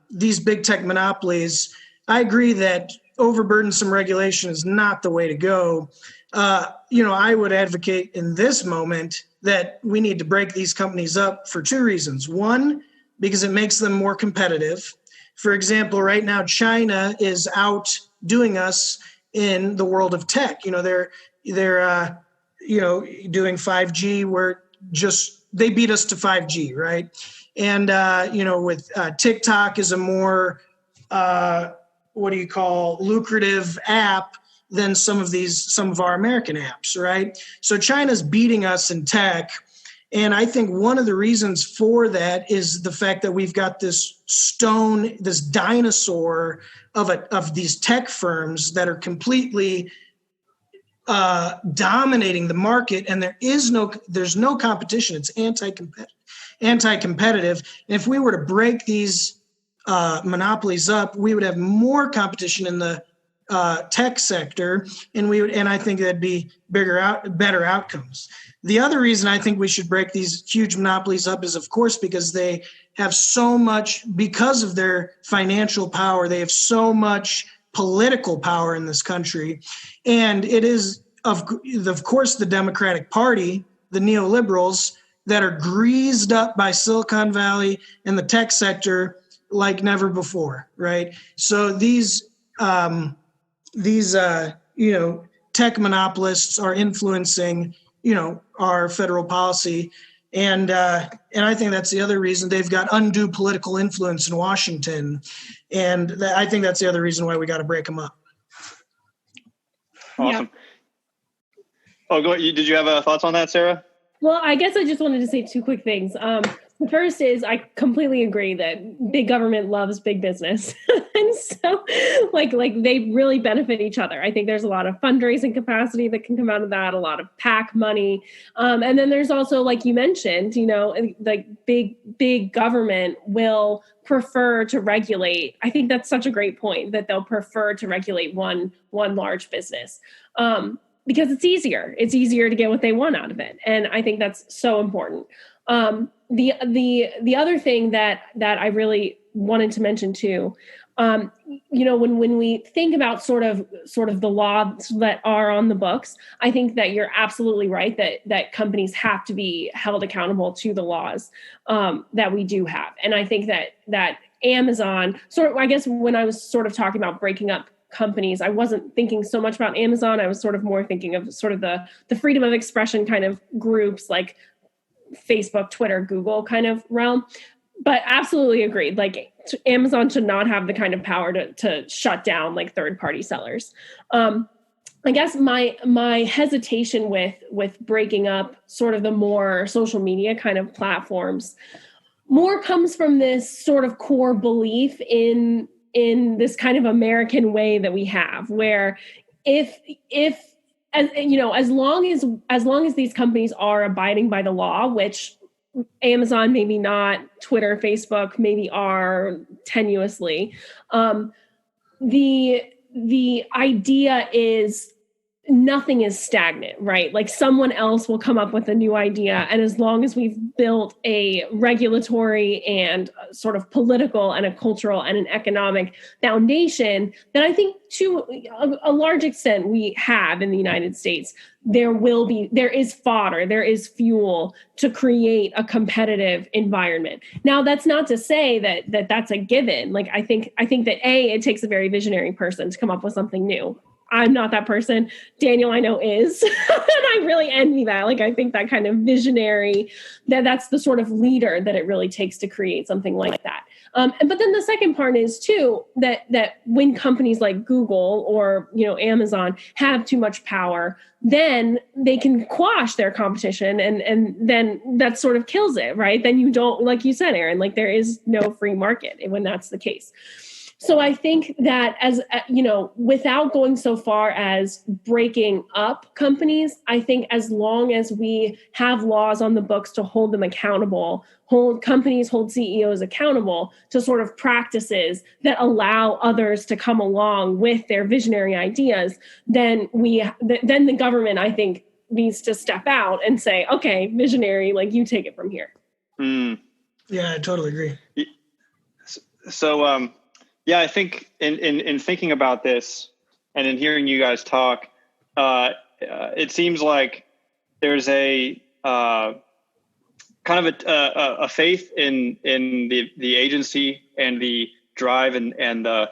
these big tech monopolies, I agree that overburdensome regulation is not the way to go. I would advocate in this moment that we need to break these companies up for two reasons. One, because it makes them more competitive. For example, right now, China is outdoing us in the world of tech. They're doing 5G. They beat us to 5G, right? And with TikTok is a more lucrative app than some of our American apps, right? So China's beating us in tech. And I think one of the reasons for that is the fact that we've got this dinosaur of these tech firms that are completely dominating the market, and there's no competition. It's anti-competitive. And if we were to break these monopolies up, we would have more competition in the tech sector, and I think that'd be better outcomes. The other reason I think we should break these huge monopolies up is, of course, because they have so much, because of their financial power, they have so much political power in this country. And it is, of course, the Democratic Party, the neoliberals, that are greased up by Silicon Valley and the tech sector like never before, right? So these tech monopolists are influencing our federal policy, and I think that's the other reason. They've got undue political influence in Washington, and I think that's the other reason why we got to break them up. Awesome. Yeah. Oh, did you have thoughts on that, Sarah? Well, I guess I just wanted to say two quick things. The first is I completely agree that big government loves big business. And so like they really benefit each other. I think there's a lot of fundraising capacity that can come out of that, a lot of PAC money. And then there's also, like you mentioned, like big government will prefer to regulate. I think that's such a great point, that they'll prefer to regulate one large business. Because it's easier. It's easier to get what they want out of it. And I think that's so important. The other thing that I really wanted to mention too, when we think about sort of the laws that are on the books, I think that you're absolutely right that companies have to be held accountable to the laws that we do have. And I think that Amazon, I guess when I was sort of talking about breaking up companies, I wasn't thinking so much about Amazon. I was sort of more thinking of sort of the freedom of expression kind of groups like Facebook, Twitter, Google kind of realm. But absolutely agreed. Like Amazon should not have the kind of power to shut down like third-party sellers. I guess my hesitation with breaking up sort of the more social media kind of platforms more comes from this sort of core belief in this kind of American way that we have, where if as long as these companies are abiding by the law, which Amazon maybe not, Twitter, Facebook maybe are tenuously, the idea is nothing is stagnant, right? Like someone else will come up with a new idea. And as long as we've built a regulatory and sort of political and a cultural and an economic foundation that I think to a large extent we have in the United States, there is fodder, there is fuel to create a competitive environment. Now, that's not to say that that's a given. Like, I think that it takes a very visionary person to come up with something new. I'm not that person. Daniel, I know, is. And I really envy that. Like, I think that kind of visionary, that's the sort of leader that it really takes to create something like that. But then the second part is too, that when companies like Google or, Amazon have too much power, then they can quash their competition. And then that sort of kills it, right? Then you don't, like you said, Aaron, like there is no free market when that's the case. So I think that without going so far as breaking up companies, I think as long as we have laws on the books to hold them accountable, hold CEOs accountable to sort of practices that allow others to come along with their visionary ideas, then the government, I think, needs to step out and say, okay, visionary, like you take it from here. Yeah, I totally agree. So, yeah, I think in thinking about this and in hearing you guys talk, it seems like there's a kind of a faith in the agency and the drive and the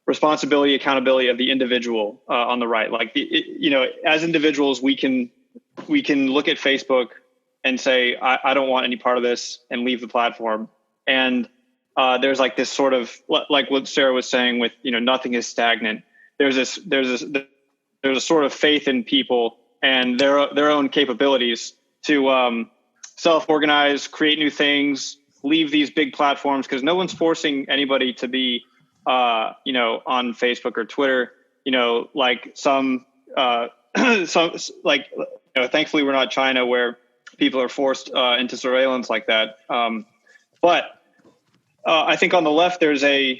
responsibility, accountability of the individual on the right. Like as individuals, we can look at Facebook and say, I don't want any part of this, and leave the platform. And there's like this sort of, like what Sarah was saying with, nothing is stagnant. There's a sort of faith in people and their own capabilities to self-organize, create new things, leave these big platforms, because no one's forcing anybody to be, on Facebook or Twitter, like thankfully we're not China where people are forced into surveillance like that. But I think on the left, there's an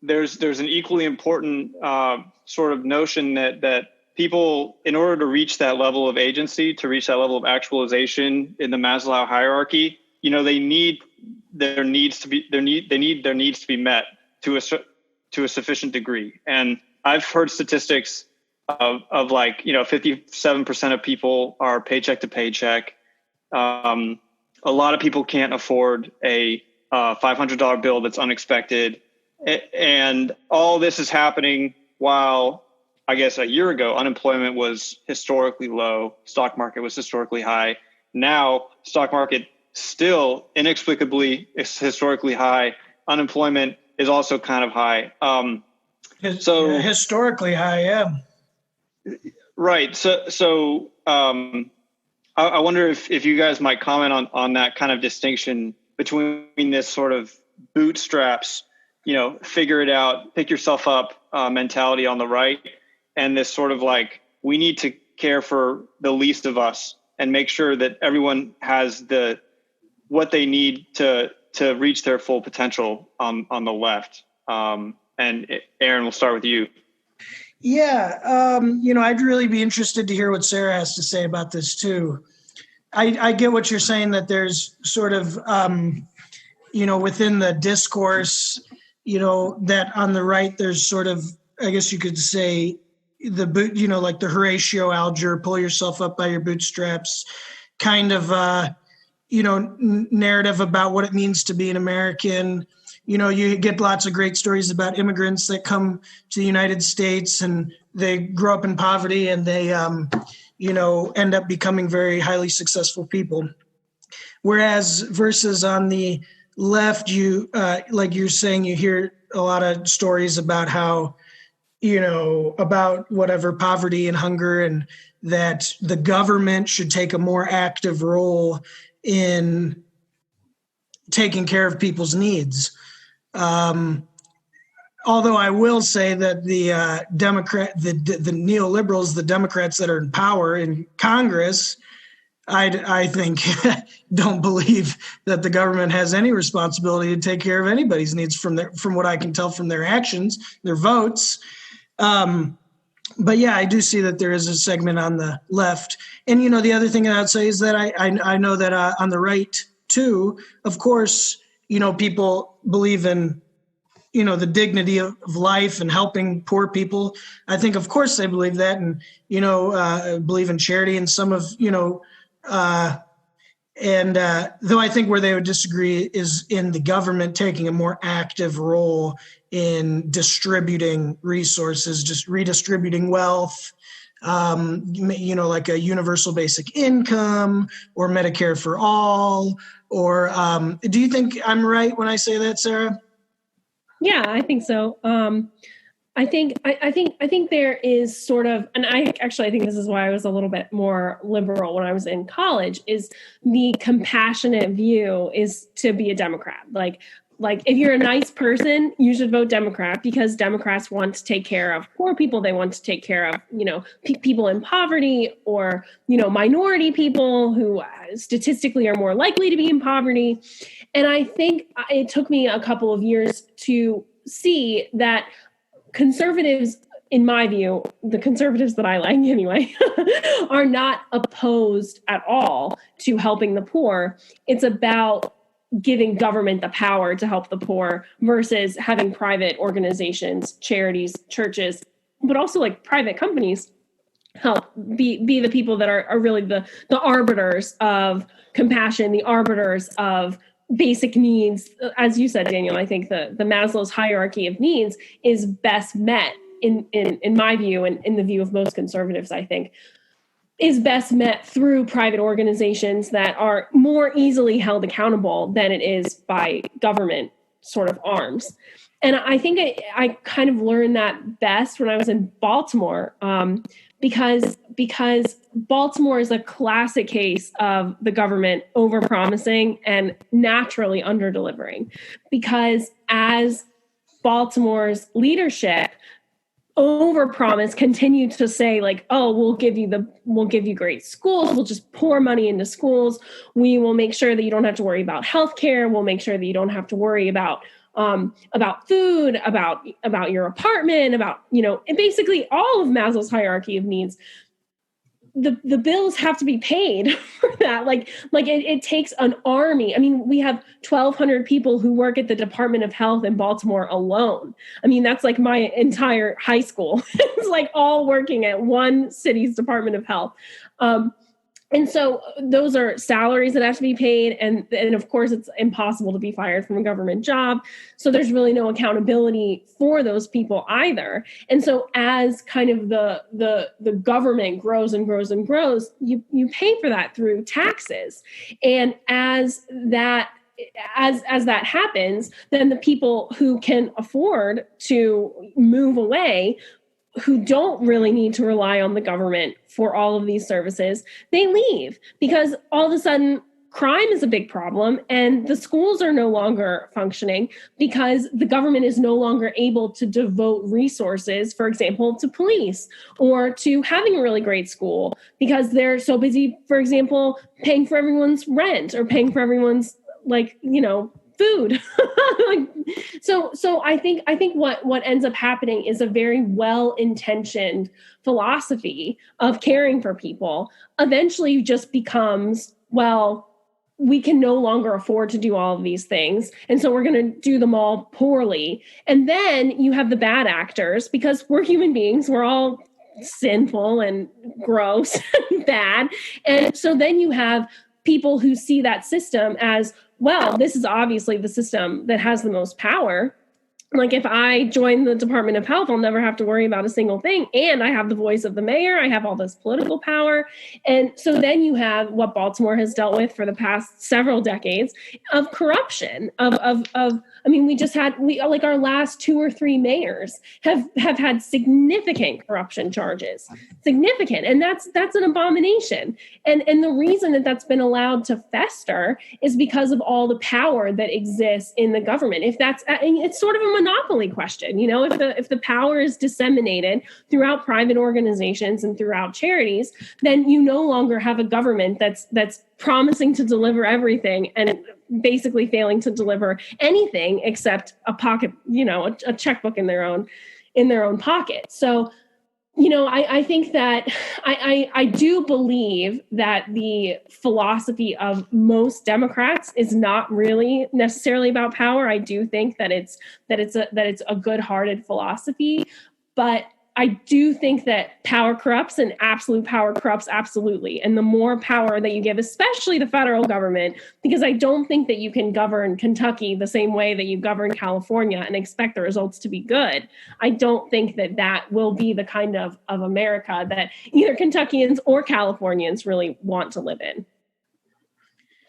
equally important sort of notion that people, in order to reach that level of agency, to reach that level of actualization in the Maslow hierarchy, they need their needs to be met to a sufficient degree. And I've heard statistics of like 57% of people are paycheck to paycheck. A lot of people can't afford a $500 bill that's unexpected. And all this is happening while, I guess a year ago, unemployment was historically low. Stock market was historically high. Now, stock market still inexplicably is historically high. Unemployment is also kind of high. Historically high, yeah. Right. So I wonder if you guys might comment on that kind of distinction between this sort of bootstraps, figure it out, pick yourself up mentality on the right, and this sort of like, we need to care for the least of us and make sure that everyone has what they need to reach their full potential on the left. And Aaron, we'll start with you. Yeah, I'd really be interested to hear what Sarah has to say about this too. I get what you're saying, that there's sort of, within the discourse, that on the right, there's sort of, I guess you could say, like the Horatio Alger, pull yourself up by your bootstraps kind of, narrative about what it means to be an American. You get lots of great stories about immigrants that come to the United States and they grow up in poverty and they, end up becoming very highly successful people. Versus on the left, like you're saying, you hear a lot of stories about how, about whatever poverty and hunger, and that the government should take a more active role in taking care of people's needs. Although I will say that the the neoliberals, the Democrats that are in power in Congress, I think don't believe that the government has any responsibility to take care of anybody's needs from what I can tell from their actions, their votes. But yeah, I do see that there is a segment on the left. And, the other thing that I'd say is that I know that on the right too, of course, people believe in, the dignity of life and helping poor people. I think, of course, they believe that, and, believe in charity and some of, though I think where they would disagree is in the government taking a more active role in distributing resources, just redistributing wealth, like a universal basic income or Medicare for all. Or do you think I'm right when I say that, Sarah? Yeah, I think so. I think there is sort of, and I think this is why I was a little bit more liberal when I was in college, is the compassionate view is to be a Democrat. Like if you're a nice person, you should vote Democrat, because Democrats want to take care of poor people. They want to take care of, people in poverty, or, minority people who statistically are more likely to be in poverty. And I think it took me a couple of years to see that conservatives, in my view, the conservatives that I like anyway, are not opposed at all to helping the poor. It's about giving government the power to help the poor versus having private organizations, charities, churches, but also like private companies help be the people that are really the arbiters of compassion, the arbiters of basic needs. As you said, Daniel, I think the Maslow's hierarchy of needs is best met in my view, and in the view of most conservatives, I think, is best met through private organizations that are more easily held accountable than it is by government sort of arms. And I think I kind of learned that best when I was in Baltimore, because Baltimore is a classic case of the government overpromising and naturally underdelivering. Because as Baltimore's leadership overpromise, continued to say like, oh, we'll give you great schools. We'll just pour money into schools. We will make sure that you don't have to worry about healthcare. We'll make sure that you don't have to worry about food, about your apartment, about, basically all of Maslow's hierarchy of needs. The bills have to be paid for that. Like it takes an army. I mean, we have 1,200 people who work at the Department of Health in Baltimore alone. I mean, that's like my entire high school. It's like all working at one city's Department of Health. And so those are salaries that have to be paid. And of course, it's impossible to be fired from a government job. So there's really no accountability for those people either. And so as kind of the government grows and grows and grows, you pay for that through taxes. And as that happens, then the people who can afford to move away, who don't really need to rely on the government for all of these services, they leave, because all of a sudden crime is a big problem and the schools are no longer functioning because the government is no longer able to devote resources, for example, to police or to having a really great school, because they're so busy, for example, paying for everyone's rent or paying for everyone's food. So I think what ends up happening is a very well-intentioned philosophy of caring for people eventually just becomes, well, we can no longer afford to do all of these things, and so we're going to do them all poorly. And then you have the bad actors, because we're human beings, we're all sinful and gross and bad. And so then you have people who see that system as, well, this is obviously the system that has the most power. Like if I join the Department of Health, I'll never have to worry about a single thing. And I have the voice of the mayor. I have all this political power. And so then you have what Baltimore has dealt with for the past several decades of corruption, we our last 2 or 3 mayors have had significant corruption charges, significant. And that's an abomination. And the reason that that's been allowed to fester is because of all the power that exists in the government. It's sort of a monopoly question, if the power is disseminated throughout private organizations and throughout charities, then you no longer have a government that's promising to deliver everything and basically failing to deliver anything except a pocket, a checkbook in their own pocket. So I think that I do believe that the philosophy of most Democrats is not really necessarily about power. I do think that it's a good-hearted philosophy, but I do think that power corrupts, and absolute power corrupts absolutely. And the more power that you give, especially the federal government, because I don't think that you can govern Kentucky the same way that you govern California and expect the results to be good. I don't think that that will be the kind of America that either Kentuckians or Californians really want to live in.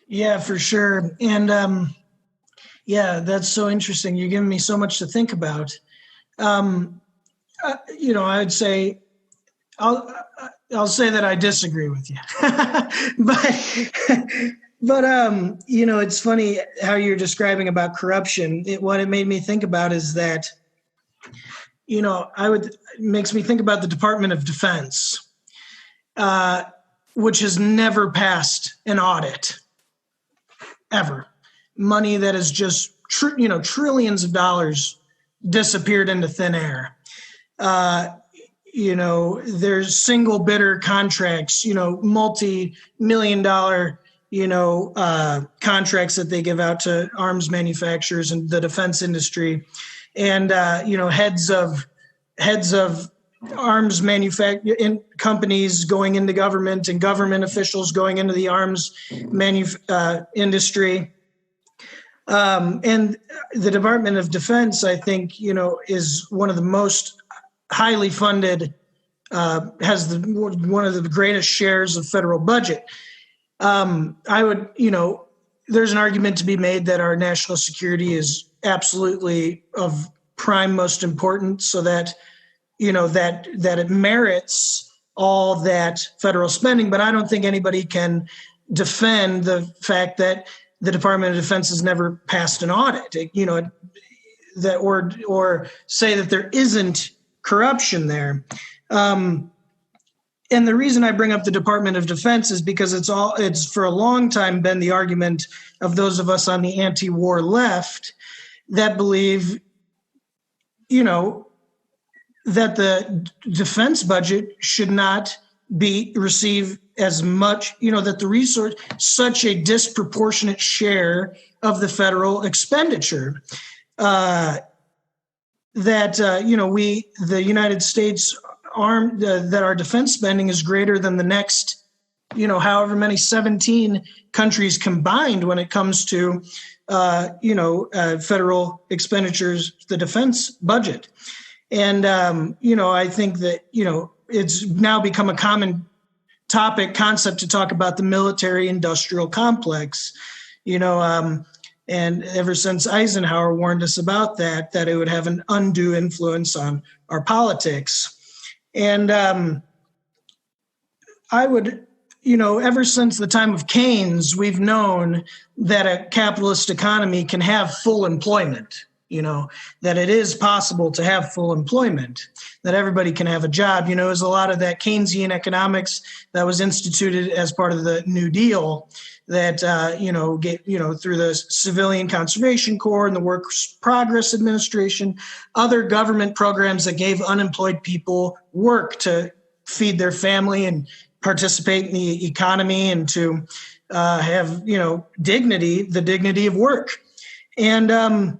Yeah, for sure. And yeah, that's so interesting. You're giving me so much to think about. I would say I'll say that I disagree with you, but it's funny how you're describing about corruption. What it made me think about is that, it makes me think about the Department of Defense, which has never passed an audit ever. Money that is just trillions of dollars disappeared into thin air. There's single bidder contracts, multi-million-dollar, contracts that they give out to arms manufacturers and the defense industry, and heads of arms manufacturing companies going into government, and government officials going into the arms industry. And the Department of Defense, I think, is one of the most highly funded, has one of the greatest shares of federal budget. There's an argument to be made that our national security is absolutely of prime most importance, so that, that it merits all that federal spending. But I don't think anybody can defend the fact that the Department of Defense has never passed an audit, that or say that there isn't corruption there. And the reason I bring up the Department of Defense is because it's for a long time been the argument of those of us on the anti-war left that believe, that the defense budget should not receive as much, that the resource, such a disproportionate share of the federal expenditure. The United States that our defense spending is greater than the next, however many 17 countries combined when it comes to, federal expenditures, the defense budget. And, I think that, it's now become a common concept to talk about the military industrial complex, and ever since Eisenhower warned us about that it would have an undue influence on our politics. And I would, ever since the time of Keynes, we've known that a capitalist economy can have full employment, that it is possible to have full employment, that everybody can have a job. There's a lot of that Keynesian economics that was instituted as part of the New Deal that, through the Civilian Conservation Corps and the Works Progress Administration, other government programs that gave unemployed people work to feed their family and participate in the economy and to have, dignity, the dignity of work. And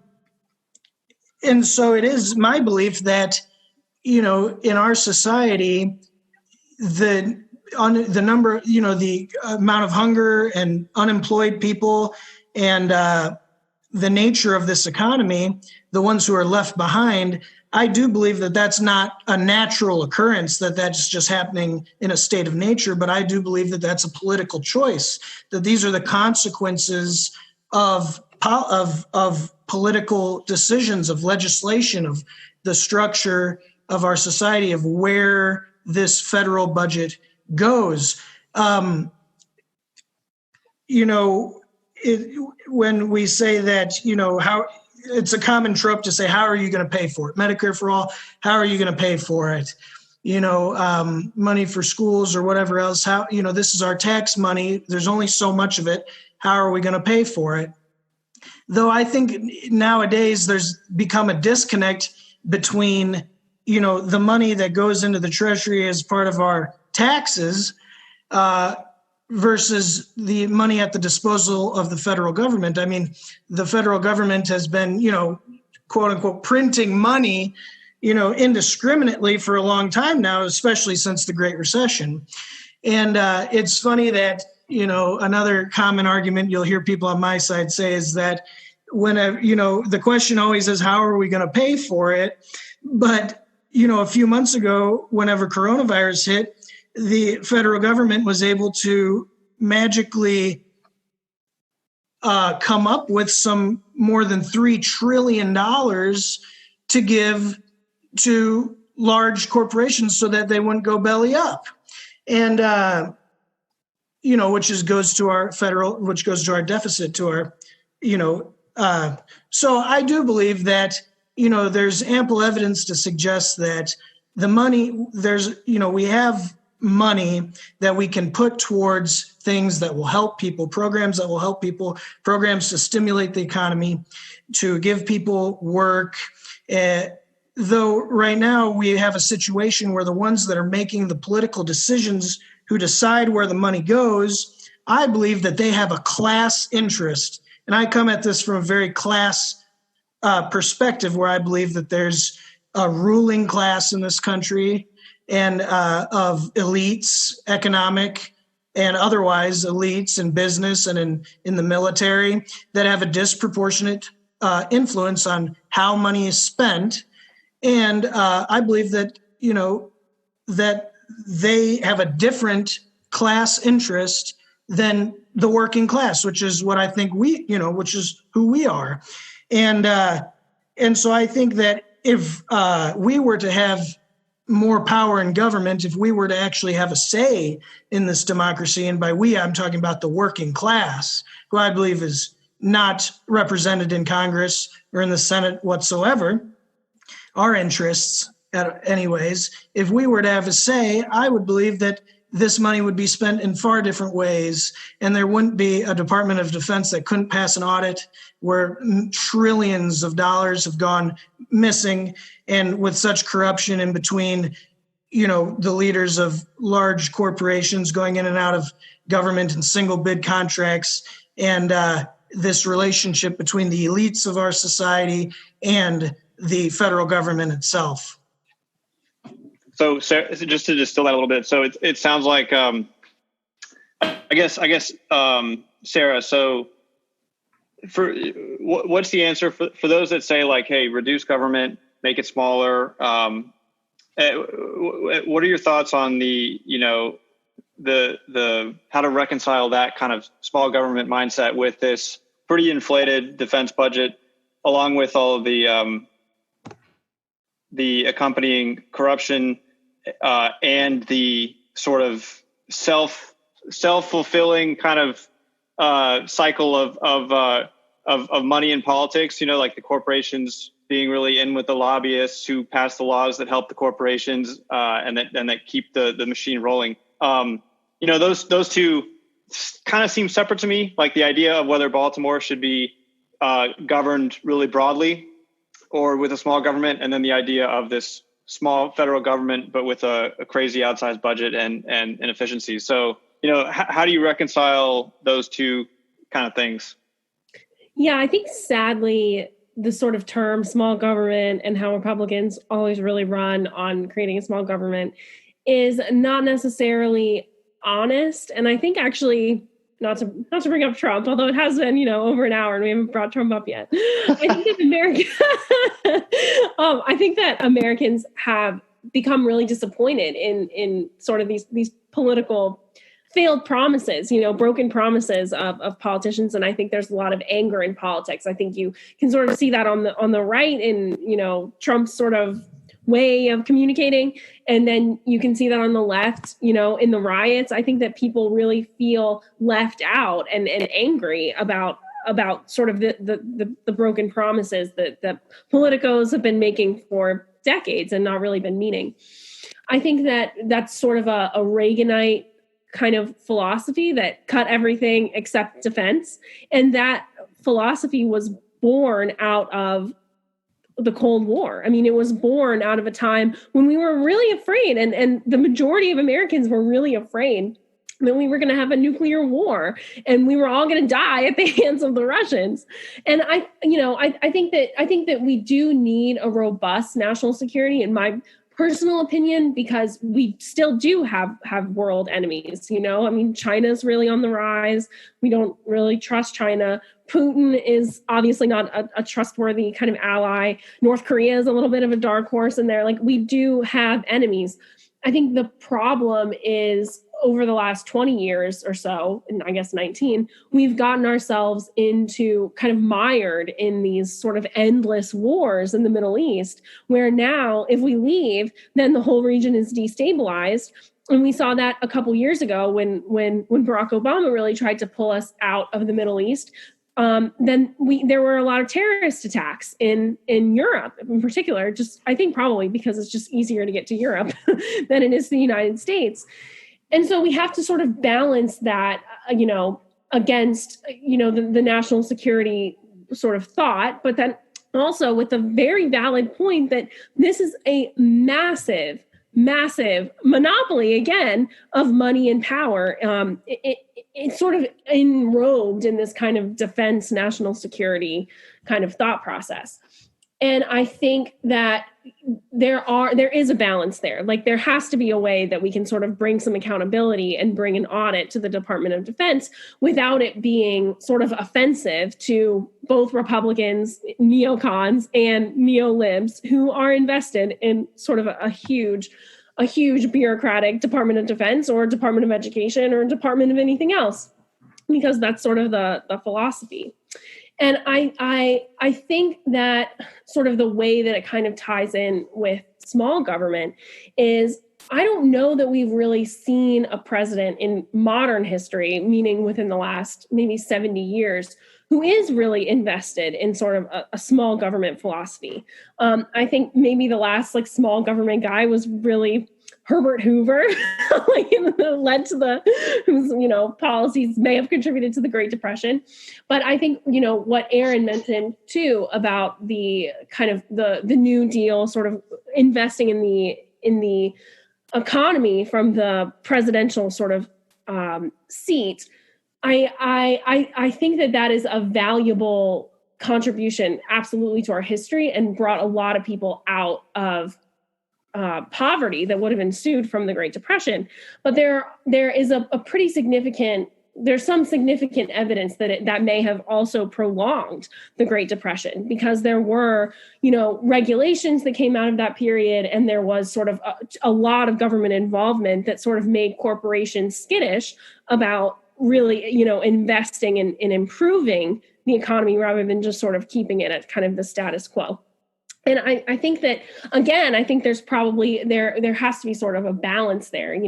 so it is my belief that, in our society, the number, the amount of hunger and unemployed people and the nature of this economy, the ones who are left behind, I do believe that that's not a natural occurrence, that's just happening in a state of nature, but I do believe that that's a political choice, that these are the consequences of political decisions, of legislation, of the structure of our society, of where this federal budget goes. When we say that, how it's a common trope to say, how are you going to pay for it? Medicare for all, how are you going to pay for it? Money for schools or whatever else, how, this is our tax money. There's only so much of it. How are we going to pay for it? Though I think nowadays there's become a disconnect between the money that goes into the Treasury as part of our taxes versus the money at the disposal of the federal government. I mean, the federal government has been, quote unquote, printing money, indiscriminately for a long time now, especially since the Great Recession. And it's funny that, another common argument you'll hear people on my side say is that the question always is, how are we going to pay for it? But, a few months ago, whenever coronavirus hit, the federal government was able to magically come up with some more than $3 trillion to give to large corporations so that they wouldn't go belly up. And, which goes to our deficit, to our, so I do believe that, there's ample evidence to suggest that the money, we have money that we can put towards things that will help people, programs that will help people, programs to stimulate the economy, to give people work. Though right now we have a situation where the ones that are making the political decisions, who decide where the money goes, I believe that they have a class interest. And I come at this from a very class perspective, where I believe that there's a ruling class in this country and of elites, economic and otherwise elites in business and in the military, that have a disproportionate influence on how money is spent. And I believe that, that they have a different class interest than the working class, which is what I think which is who we are. And so I think that if we were to have more power in government, if we were to actually have a say in this democracy, and by we, I'm talking about the working class, who I believe is not represented in Congress or in the Senate whatsoever, our interests anyways, if we were to have a say, I would believe that this money would be spent in far different ways, and there wouldn't be a Department of Defense that couldn't pass an audit where trillions of dollars have gone missing, and with such corruption in between, the leaders of large corporations going in and out of government and single bid contracts, and this relationship between the elites of our society and the federal government itself. So, Sarah, just to distill that a little bit, so it sounds like, I guess, Sarah. So, what's the answer for those that say, like, hey, reduce government, make it smaller? What are your thoughts on the how to reconcile that kind of small government mindset with this pretty inflated defense budget, along with all of the accompanying corruption and the sort of self-fulfilling kind of cycle of money in politics, like the corporations being really in with the lobbyists who pass the laws that help the corporations and that keep the machine rolling. Those two kind of seem separate to me, like the idea of whether Baltimore should be governed really broadly or with a small government, and then the idea of this small federal government, but with a crazy outsized budget and inefficiencies. So, how do you reconcile those two kind of things? Yeah, I think sadly, the sort of term small government and how Republicans always really run on creating a small government is not necessarily honest. And I think actually, not to bring up Trump, although it has been, over an hour and we haven't brought Trump up yet. I think that Americans have become really disappointed in sort of these political failed promises, broken promises of politicians. And I think there's a lot of anger in politics. I think you can sort of see that on the right in, Trump's sort of way of communicating. And then you can see that on the left, in the riots. I think that people really feel left out and angry about sort of the broken promises that politicos have been making for decades and not really been meaning. I think that that's sort of a Reaganite kind of philosophy that cut everything except defense. And that philosophy was born out of the Cold War. I mean, it was born out of a time when we were really afraid, and the majority of Americans were really afraid that we were going to have a nuclear war and we were all going to die at the hands of the Russians. And I think that we do need a robust national security, in my personal opinion, because we still do have world enemies. I mean, China's really on the rise. We don't really trust China. Putin is obviously not a trustworthy kind of ally. North Korea is a little bit of a dark horse in there. Like, we do have enemies. I think the problem is, over the last 20 years or so, and I guess 19, we've gotten ourselves into kind of mired in these sort of endless wars in the Middle East, where now if we leave, then the whole region is destabilized. And we saw that a couple years ago when Barack Obama really tried to pull us out of the Middle East. Then there were a lot of terrorist attacks in Europe in particular, I think probably because it's just easier to get to Europe than it is the United States. And so we have to sort of balance that, against, the national security sort of thought, but then also with the very valid point that this is a massive monopoly, again, of money and power. It's sort of enrobed in this kind of defense, national security kind of thought process. And I think that there is a balance there. Like, there has to be a way that we can sort of bring some accountability and bring an audit to the Department of Defense without it being sort of offensive to both Republicans, neocons, and neo-libs who are invested in sort of a huge bureaucratic Department of Defense or Department of Education or Department of anything else, because that's sort of the philosophy. And I think that sort of the way that it kind of ties in with small government is, I don't know that we've really seen a president in modern history, meaning within the last maybe 70 years, who is really invested in sort of a small government philosophy. I think maybe the last small government guy was really Herbert Hoover, led to whose policies may have contributed to the Great Depression. But I think what Aaron mentioned too about the kind of the New Deal, sort of investing in the economy from the presidential sort of seat. I think that is a valuable contribution, absolutely, to our history, and brought a lot of people out of poverty that would have ensued from the Great Depression. But there is a pretty significant, there's some significant evidence that that may have also prolonged the Great Depression, because there were, regulations that came out of that period, and there was sort of a lot of government involvement that sort of made corporations skittish about really, investing in improving the economy rather than just sort of keeping it at kind of the status quo. And I think that, again, I think there's probably, there has to be sort of a balance there.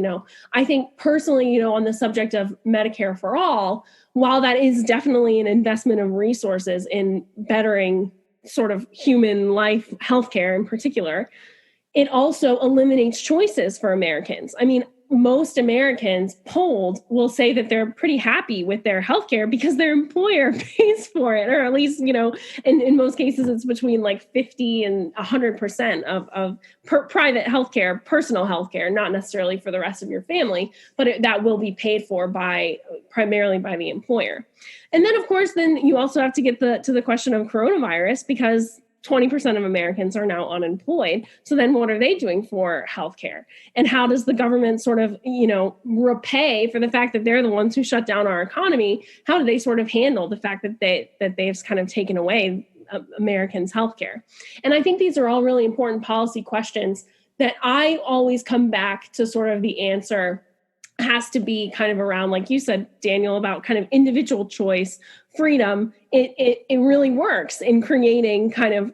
I think personally, on the subject of Medicare for all, while that is definitely an investment of resources in bettering sort of human life, healthcare in particular, it also eliminates choices for Americans. I mean, most Americans polled will say that they're pretty happy with their healthcare because their employer pays for it, or at least, in most cases, it's between 50 and 100% of private healthcare, personal healthcare, not necessarily for the rest of your family, but that will be paid for primarily by the employer. And then, of course, then you also have to get to the question of coronavirus, because 20% of Americans are now unemployed. So then what are they doing for healthcare? And how does the government sort of, repay for the fact that they're the ones who shut down our economy? How do they sort of handle the fact that they've kind of taken away Americans' healthcare? And I think these are all really important policy questions that I always come back to. Sort of the answer has to be kind of around, like you said, Daniel, about kind of individual choice, freedom. It really works in creating kind of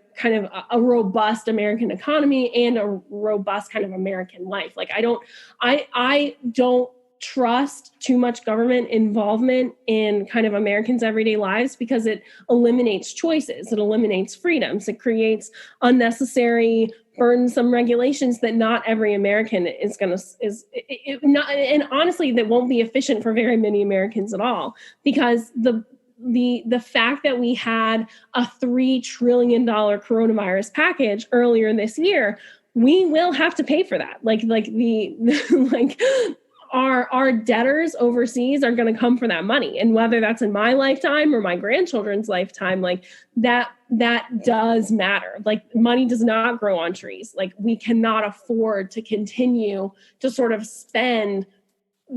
a robust American economy and a robust kind of American life. I don't trust too much government involvement in kind of Americans' everyday lives, because it eliminates choices, it eliminates freedoms, it creates unnecessary, burdensome regulations that not every American is and honestly, that won't be efficient for very many Americans at all, because the fact that we had a $3 trillion coronavirus package earlier this year, we will have to pay for that. Like our debtors overseas are going to come for that money. And whether that's in my lifetime or my grandchildren's lifetime, like that does matter. Like money does not grow on trees. Like we cannot afford to continue to sort of spend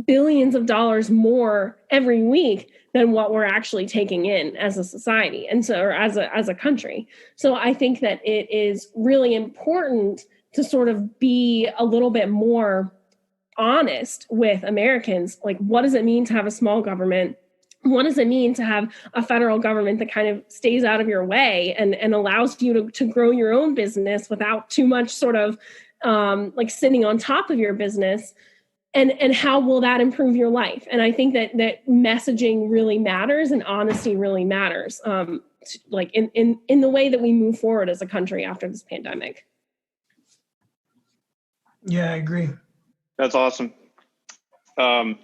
billions of dollars more every week than what we're actually taking in as a society. And so, or as a country. So I think that it is really important to sort of be a little bit more honest with Americans. Like, what does it mean to have a small government? What does it mean to have a federal government that kind of stays out of your way and allows you to grow your own business without too much sort of like sitting on top of your business? And how will that improve your life? And I think that messaging really matters and honesty really matters, like in the way that we move forward as a country after this pandemic. Yeah, I agree. That's awesome. Cool.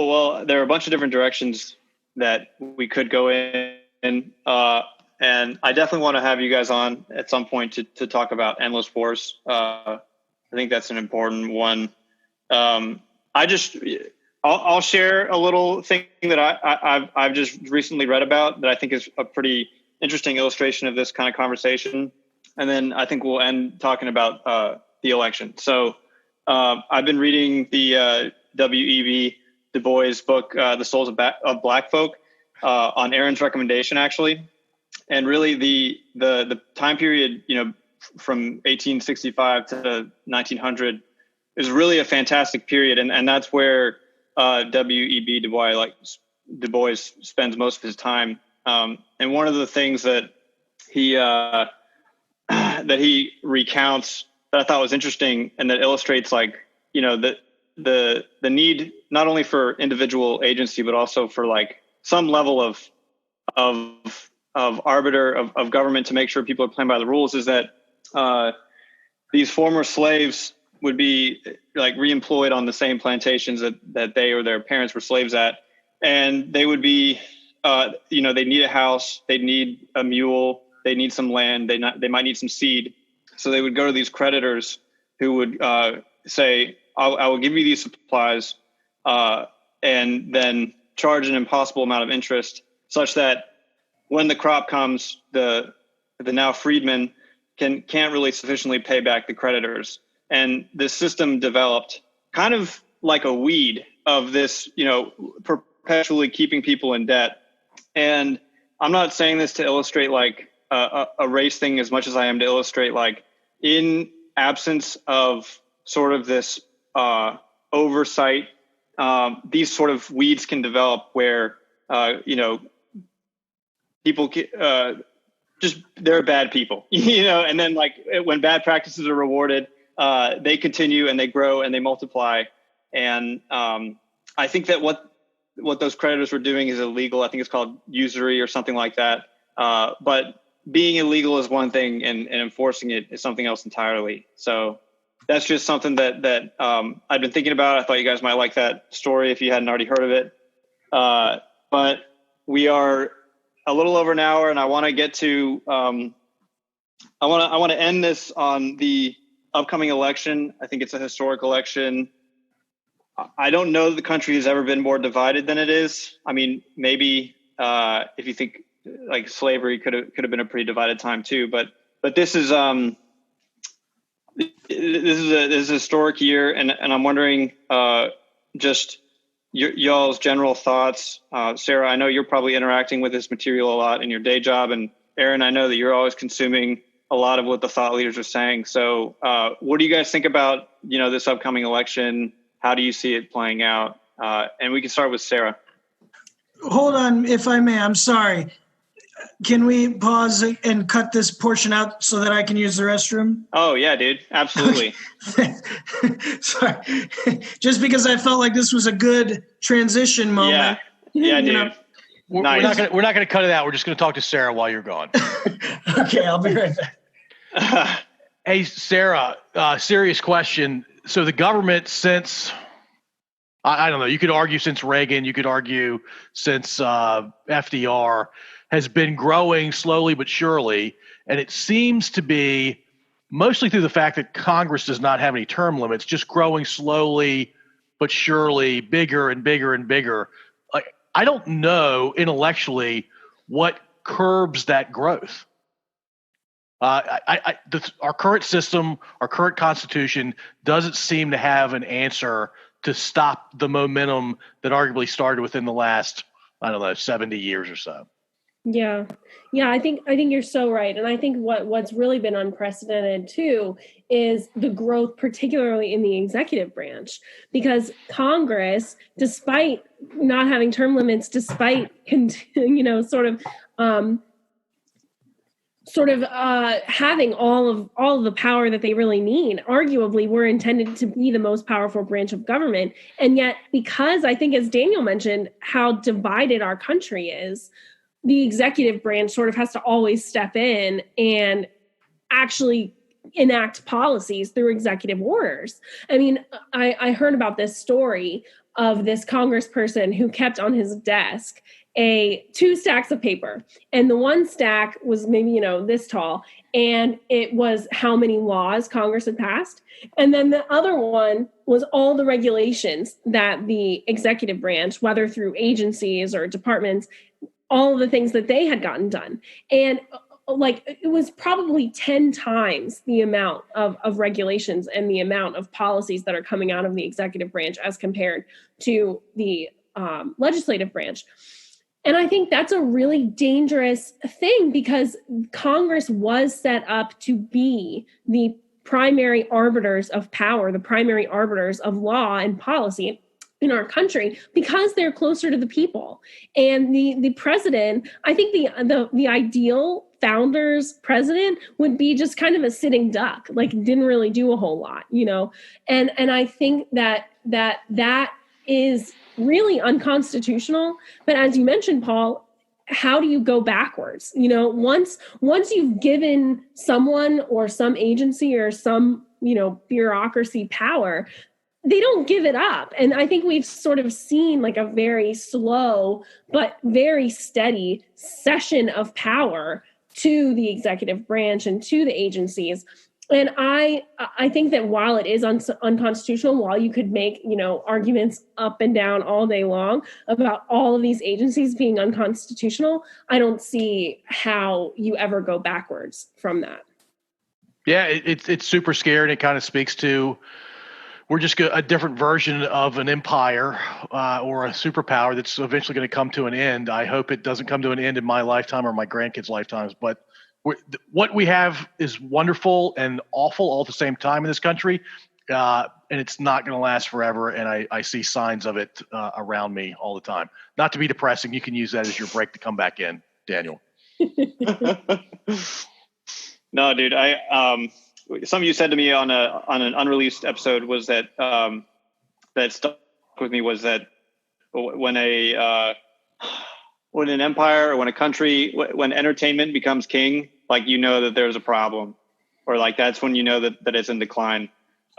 Well, there are a bunch of different directions that we could go in. And I definitely want to have you guys on at some point to talk about endless wars. I think that's an important one. I'll share a little thing that I've just recently read about that I think is a pretty interesting illustration of this kind of conversation. And then I think we'll end talking about the election. So I've been reading the W.E.B. Du Bois book, The Souls of Black Folk, on Aaron's recommendation, actually. And really the time period, from 1865 to 1900 is really a fantastic period. And that's where W.E.B. Du Bois spends most of his time. And one of the things that he recounts that I thought was interesting and that illustrates the need not only for individual agency, but also for like some level of arbiter of government to make sure people are playing by the rules, is that these former slaves would be like reemployed on the same plantations that they or their parents were slaves at. And they would be, they need a house, they need a mule, they need some land, they might need some seed. So they would go to these creditors who would say, I will give you these supplies and then charge an impossible amount of interest, such that when the crop comes, the now freedmen can't really sufficiently pay back the creditors. And this system developed kind of like a weed of this, perpetually keeping people in debt. And I'm not saying this to illustrate like a race thing as much as I am to illustrate like in absence of sort of this oversight, these sort of weeds can develop where, people they're bad people, and then like when bad practices are rewarded, they continue and they grow and they multiply. And I think that what those creditors were doing is illegal. I think it's called usury or something like that. But being illegal is one thing and enforcing it is something else entirely. So that's just something that I've been thinking about. I thought you guys might like that story if you hadn't already heard of it. But we are a little over an hour, and I want to get to I want to end this on the upcoming election. I think it's a historic election. I don't know that the country has ever been more divided than it is. I mean, maybe if you think like slavery could have been a pretty divided time too, but this is this is a historic year, and I'm wondering just y'all's general thoughts. Sarah, I know you're probably interacting with this material a lot in your day job, and Aaron, I know that you're always consuming a lot of what the thought leaders are saying. So what do you guys think about, this upcoming election? How do you see it playing out? And we can start with Sarah. Hold on, if I may, I'm sorry. Can we pause and cut this portion out so that I can use the restroom? Oh, yeah, dude. Absolutely. Sorry. Just because I felt like this was a good transition moment. Yeah, dude. Nice. We're not gonna cut it out. We're just gonna talk to Sarah while you're gone. Okay, I'll be right back. Hey, Sarah, serious question. So the government, since I don't know. You could argue since Reagan, you could argue since FDR, has been growing slowly but surely. And it seems to be mostly through the fact that Congress does not have any term limits, just growing slowly but surely, bigger and bigger and bigger. Like, I don't know intellectually what curbs that growth. Our current system, our current constitution doesn't seem to have an answer to stop the momentum that arguably started within the last, 70 years or so. Yeah. I think you're so right. And I think what's really been unprecedented too is the growth, particularly in the executive branch, because Congress, despite not having term limits, despite, having all of the power that they really need, arguably were intended to be the most powerful branch of government. And yet, because I think, as Daniel mentioned, how divided our country is, the executive branch sort of has to always step in and actually enact policies through executive orders. I mean, I heard about this story of this congressperson who kept on his desk two stacks of paper, and the one stack was maybe, this tall, and it was how many laws Congress had passed. And then the other one was all the regulations that the executive branch, whether through agencies or departments, all of the things that they had gotten done. And it was probably 10 times the amount of regulations and the amount of policies that are coming out of the executive branch as compared to the legislative branch. And I think that's a really dangerous thing, because Congress was set up to be the primary arbiters of power, the primary arbiters of law and policy in our country, because they're closer to the people. And the president, I think the ideal founder's president would be just kind of a sitting duck, didn't really do a whole lot, And I think that is really unconstitutional. But as you mentioned, Paul, how do you go backwards? Once you've given someone or some agency or some, bureaucracy power, they don't give it up. And I think we've sort of seen a very slow but very steady cession of power to the executive branch and to the agencies. And I think that while it is unconstitutional, while you could make, arguments up and down all day long about all of these agencies being unconstitutional, I don't see how you ever go backwards from that. Yeah, it's super scary, and it kind of speaks to, we're just a different version of an empire or a superpower that's eventually going to come to an end. I hope it doesn't come to an end in my lifetime or my grandkids' lifetimes. But what we have is wonderful and awful all at the same time in this country, and it's not going to last forever. And I see signs of it around me all the time. Not to be depressing, you can use that as your break to come back in, Daniel. No, dude. Something you said to me on an unreleased episode was that that stuck with me was that when an empire or when a country, when entertainment becomes king, that there's a problem, or that's when that it's in decline.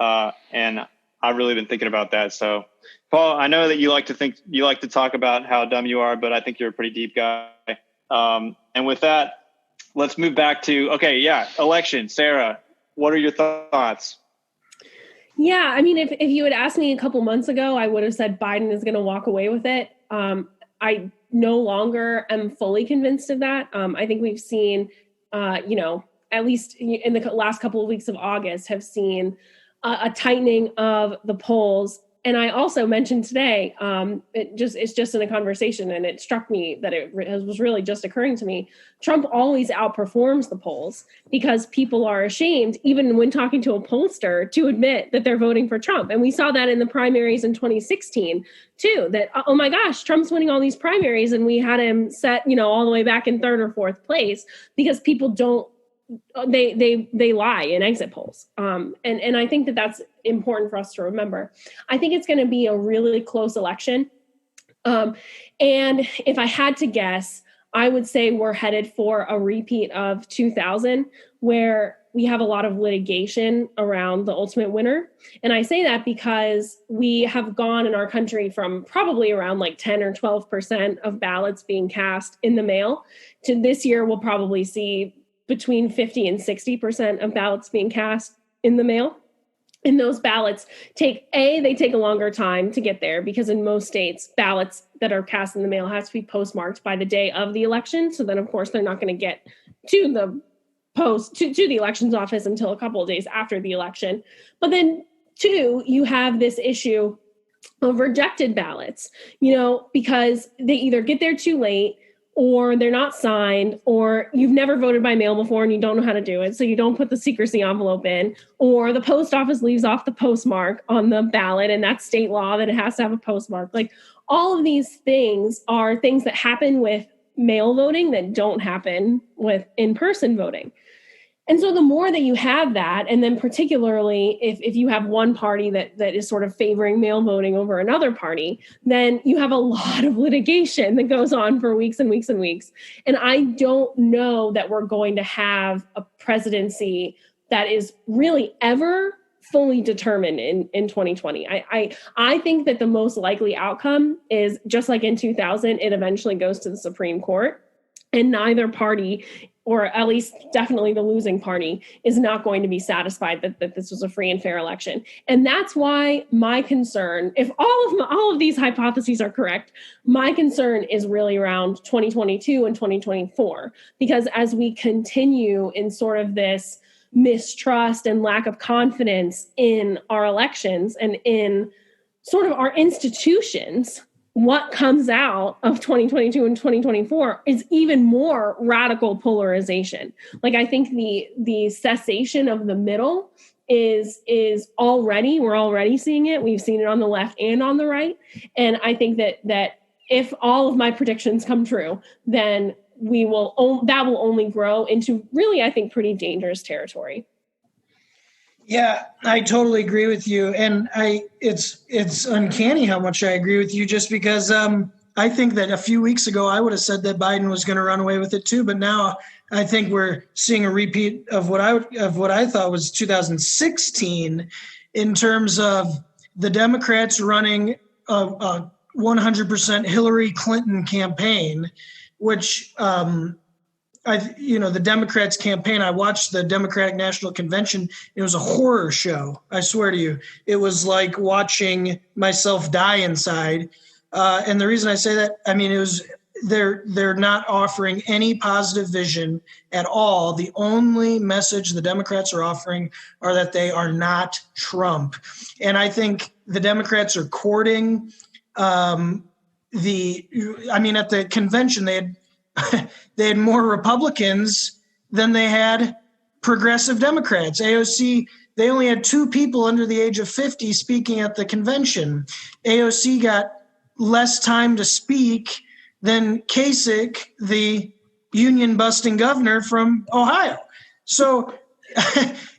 And I've really been thinking about that. So, Paul, I know that you like to talk about how dumb you are, but I think you're a pretty deep guy. And with that, let's move back to election. Sarah, what are your thoughts? Yeah, I mean, if you had asked me a couple months ago, I would have said Biden is going to walk away with it. I no longer am fully convinced of that. I think we've seen, at least in the last couple of weeks of August, have seen a tightening of the polls. And I also mentioned today, it's just in a conversation, and it struck me that it was really just occurring to me. Trump always outperforms the polls because people are ashamed, even when talking to a pollster, to admit that they're voting for Trump. And we saw that in the primaries in 2016 too, that, oh my gosh, Trump's winning all these primaries. And we had him set, all the way back in third or fourth place because people don't, they lie in exit polls. And I think that that's important for us to remember. I think it's going to be a really close election. And if I had to guess, I would say we're headed for a repeat of 2000, where we have a lot of litigation around the ultimate winner. And I say that because we have gone in our country from probably around like 10 or 12% of ballots being cast in the mail to this year, we'll probably see between 50 and 60% of ballots being cast in the mail. And those ballots take a longer time to get there because in most states, ballots that are cast in the mail have to be postmarked by the day of the election. So then, of course, they're not going to get to the to the elections office until a couple of days after the election. But then, two, you have this issue of rejected ballots, because they either get there too late, or they're not signed, or you've never voted by mail before and you don't know how to do it, so you don't put the secrecy envelope in, or the post office leaves off the postmark on the ballot, and that's state law that it has to have a postmark. Like, all of these things are things that happen with mail voting that don't happen with in-person voting. And so the more that you have that, and then particularly if you have one party that is sort of favoring mail voting over another party, then you have a lot of litigation that goes on for weeks and weeks and weeks. And I don't know that we're going to have a presidency that is really ever fully determined in 2020. I think that the most likely outcome is, just like in 2000, it eventually goes to the Supreme Court, and neither party, or at least definitely the losing party, is not going to be satisfied that this was a free and fair election. And that's why my concern, if all of these hypotheses are correct, my concern is really around 2022 and 2024. Because as we continue in sort of this mistrust and lack of confidence in our elections and in sort of our institutions, what comes out of 2022 and 2024 is even more radical polarization. Like, I think the cessation of the middle is already, we're already seeing it. We've seen it on the left and on the right. And I think that if all of my predictions come true, then that will only grow into really, I think, pretty dangerous territory. Yeah, I totally agree with you. And it's uncanny how much I agree with you, just because I think that a few weeks ago I would have said that Biden was going to run away with it too. But now I think we're seeing a repeat of what I thought was 2016 in terms of the Democrats running a 100% Hillary Clinton campaign, which the Democrats campaign, I watched the Democratic National Convention. It was a horror show. I swear to you, it was like watching myself die inside. And the reason I say that, they're not offering any positive vision at all. The only message the Democrats are offering are that they are not Trump. And I think the Democrats are courting at the convention, they had more Republicans than they had progressive Democrats. AOC, they only had 2 people under the age of 50 speaking at the convention. AOC got less time to speak than Kasich, the union-busting governor from Ohio. So,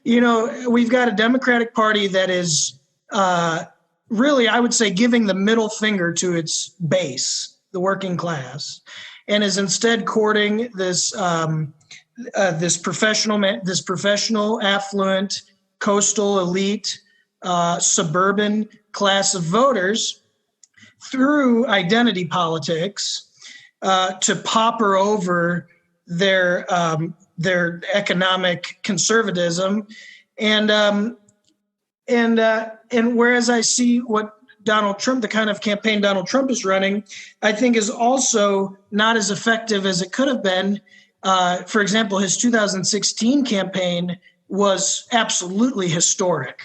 we've got a Democratic Party that is really, I would say, giving the middle finger to its base, the working class, and is instead courting this professional, affluent, coastal, elite, suburban class of voters through identity politics to pauper over their economic conservatism, and whereas I see what Donald Trump, the kind of campaign Donald Trump is running, I think is also not as effective as it could have been. For example, his 2016 campaign was absolutely historic.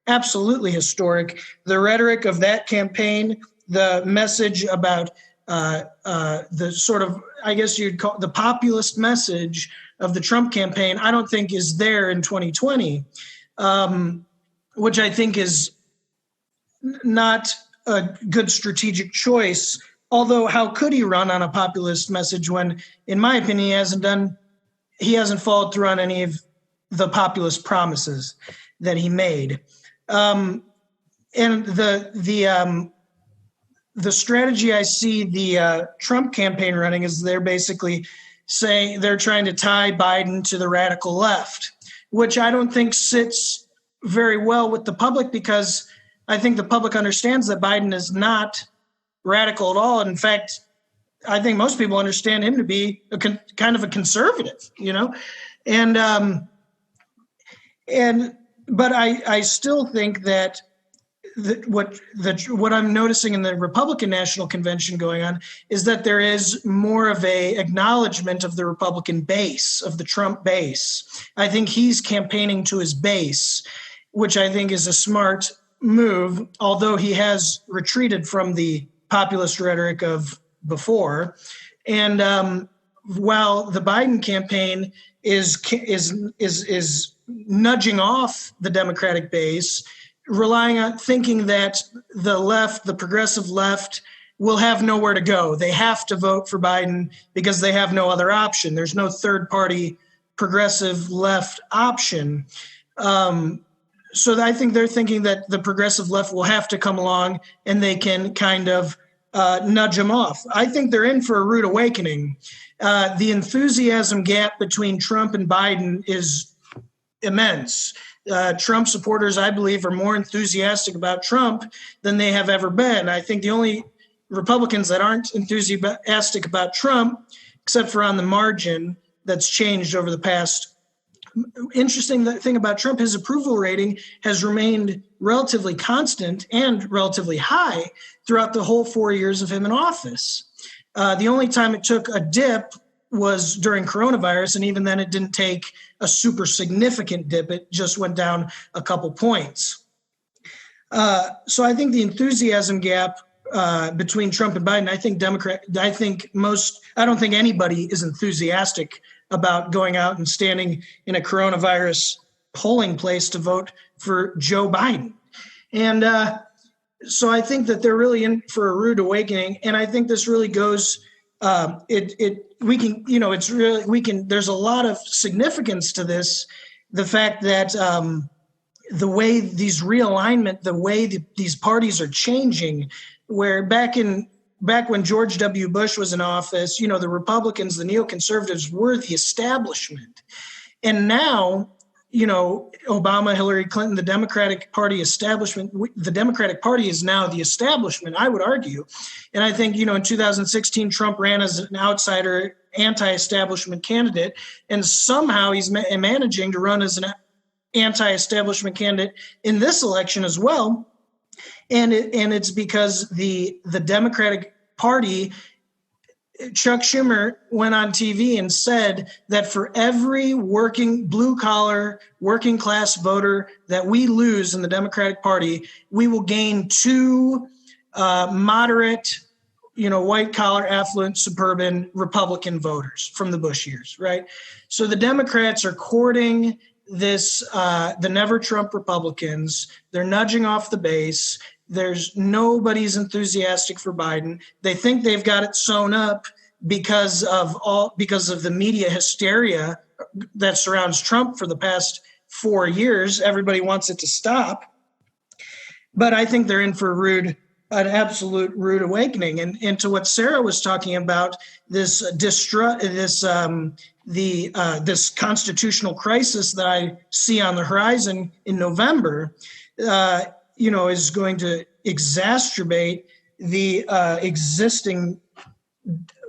Absolutely historic. The rhetoric of that campaign, the message about the sort of, I guess you'd call the populist message of the Trump campaign, I don't think is there in 2020, which I think is not a good strategic choice. Although, how could he run on a populist message when, in my opinion, he hasn't followed through on any of the populist promises that he made. And the strategy I see the Trump campaign running is they're basically saying they're trying to tie Biden to the radical left, which I don't think sits very well with the public, because I think the public understands that Biden is not radical at all. In fact, I think most people understand him to be kind of a conservative, but I still think that what I'm noticing in the Republican National Convention going on is that there is more of a acknowledgement of the Republican base, of the Trump base. I think he's campaigning to his base, which I think is a smart move, although he has retreated from the populist rhetoric of before. And while the Biden campaign is nudging off the Democratic base, relying on thinking that the left, the progressive left, will have nowhere to go. They have to vote for Biden because they have no other option. There's no third party progressive left option. So I think they're thinking that the progressive left will have to come along and they can kind of nudge them off. I think they're in for a rude awakening. The enthusiasm gap between Trump and Biden is immense. Trump supporters, I believe, are more enthusiastic about Trump than they have ever been. I think the only Republicans that aren't enthusiastic about Trump, except for on the margin, that's changed over the past. Interesting thing about Trump, his approval rating has remained relatively constant and relatively high throughout the whole 4 years of him in office. The only time it took a dip was during coronavirus, and even then it didn't take a super significant dip. It just went down a couple points. So I think the enthusiasm gap between Trump and Biden, I don't think anybody is enthusiastic about going out and standing in a coronavirus polling place to vote for Joe Biden. And so I think that they're really in for a rude awakening. And I think this really goes, there's a lot of significance to this. The fact that the way these realignment, the way these parties are changing, where back when George W. Bush was in office, the Republicans, the neoconservatives were the establishment. And now, Obama, Hillary Clinton, the Democratic Party establishment, the Democratic Party is now the establishment, I would argue. And I think, in 2016, Trump ran as an outsider, anti-establishment candidate, and somehow he's managing to run as an anti-establishment candidate in this election as well. And it's because the Democratic Party, Chuck Schumer went on TV and said that for every blue-collar, working-class voter that we lose in the Democratic Party, we will gain two moderate, white-collar, affluent, suburban Republican voters from the Bush years, right? So the Democrats are courting this, the Never Trump Republicans. They're nudging off the base. Nobody's enthusiastic for Biden. They think they've got it sewn up because of the media hysteria that surrounds Trump for the past 4 years. Everybody wants it to stop. But I think they're in for an absolute rude awakening. And to what Sarah was talking about, this constitutional crisis that I see on the horizon in November, is going to exacerbate the existing,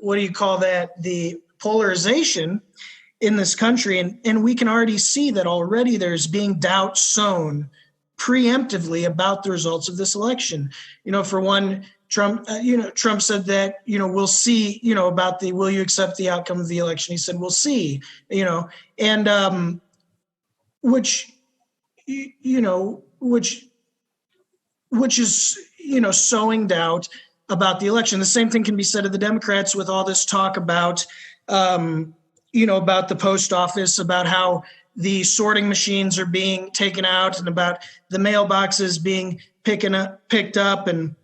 the polarization in this country. And we can already see that already there's being doubt sown preemptively about the results of this election. For one, Trump said that, we'll see, about will you accept the outcome of the election? He said, we'll see, and which is, sowing doubt about the election. The same thing can be said of the Democrats with all this talk about, about the post office, about how the sorting machines are being taken out and about the mailboxes being picked up. And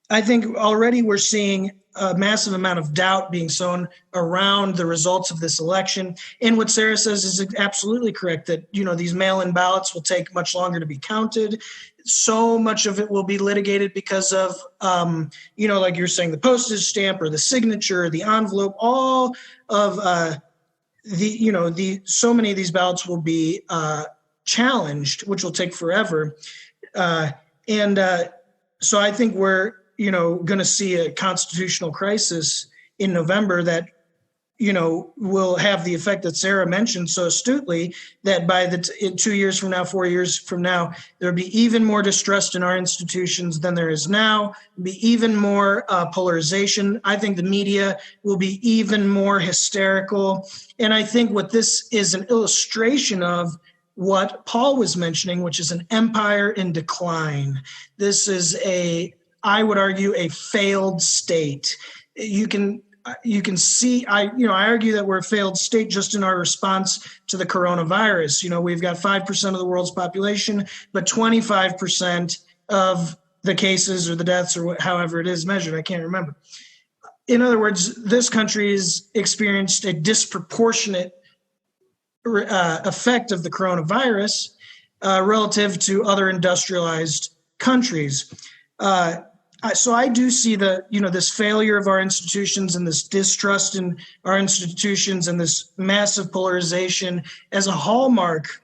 I think already we're seeing a massive amount of doubt being sown around the results of this election. And what Sarah says is absolutely correct, that, these mail-in ballots will take much longer to be counted. So much of it will be litigated because of, like you're saying, the postage stamp or the signature or the envelope, all of so many of these ballots will be challenged, which will take forever. So I think we're, going to see a constitutional crisis in November that, will have the effect that Sarah mentioned so astutely, that by in 2 years from now, 4 years from now, there'll be even more distrust in our institutions than there is now, be even more polarization. I think the media will be even more hysterical. And I think what this is an illustration of what Paul was mentioning, which is an empire in decline. This is I would argue, a failed state. You can see, I argue that we're a failed state just in our response to the coronavirus. We've got 5% of the world's population, but 25% of the cases or the deaths or however it is measured. I can't remember. In other words, this country has experienced a disproportionate effect of the coronavirus relative to other industrialized countries. So I do see this failure of our institutions and this distrust in our institutions and this massive polarization as a hallmark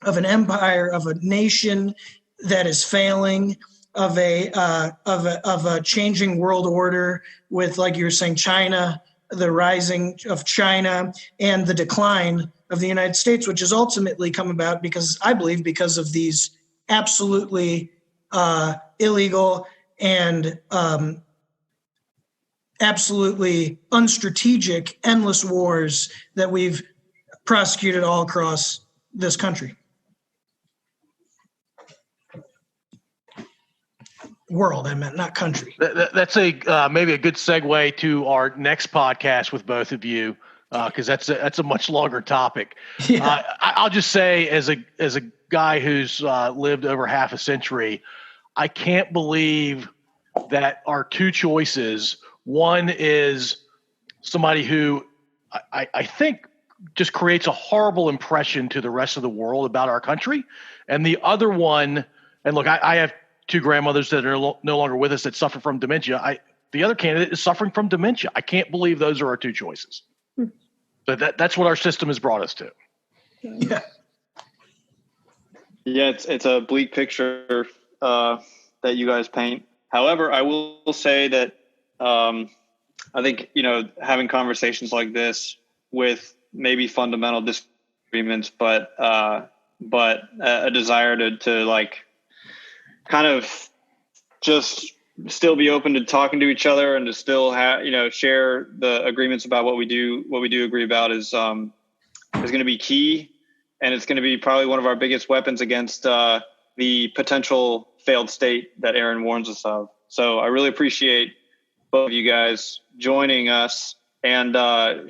of an empire, of a nation that is failing, of a changing world order with, like you were saying, China, the rising of China and the decline of the United States, which has ultimately come about because of these absolutely illegal and absolutely unstrategic, endless wars that we've prosecuted all across this country. World, I meant, not country. That's maybe a good segue to our next podcast with both of you, because that's a much longer topic. Yeah. I'll just say, as a guy who's lived over half a century, I can't believe that our two choices, one is somebody who I think just creates a horrible impression to the rest of the world about our country. And the other one, and look, I have two grandmothers that are no longer with us that suffer from dementia. The other candidate is suffering from dementia. I can't believe those are our two choices. But that's what our system has brought us to. Yeah. Yeah, it's a bleak picture that you guys paint. However, I will say that I think, having conversations like this with maybe fundamental disagreements, but a desire to like kind of just still be open to talking to each other and to still have, share the agreements about what we do agree about is going to be key. And it's going to be probably one of our biggest weapons against the potential failed state that Aaron warns us of. So I really appreciate both of you guys joining us and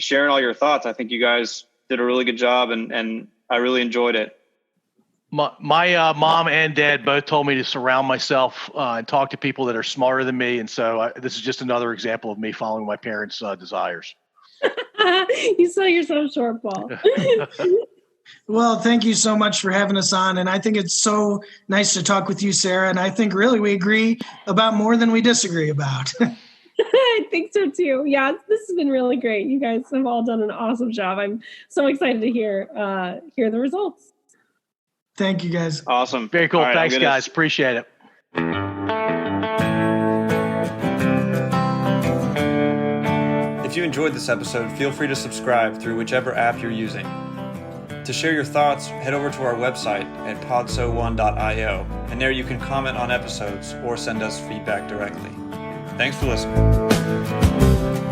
sharing all your thoughts. I think you guys did a really good job, and I really enjoyed it. My mom and dad both told me to surround myself and talk to people that are smarter than me. And so this is just another example of me following my parents' desires. You sell yourself short, Paul. Well, thank you so much for having us on. And I think it's so nice to talk with you, Sarah. And I think really we agree about more than we disagree about. I think so too. Yeah, this has been really great. You guys have all done an awesome job. I'm so excited to hear the results. Thank you, guys. Awesome. Very cool. Right, thanks, guys. Appreciate it. If you enjoyed this episode, feel free to subscribe through whichever app you're using. To share your thoughts, head over to our website at podso1.io, and there you can comment on episodes or send us feedback directly. Thanks for listening.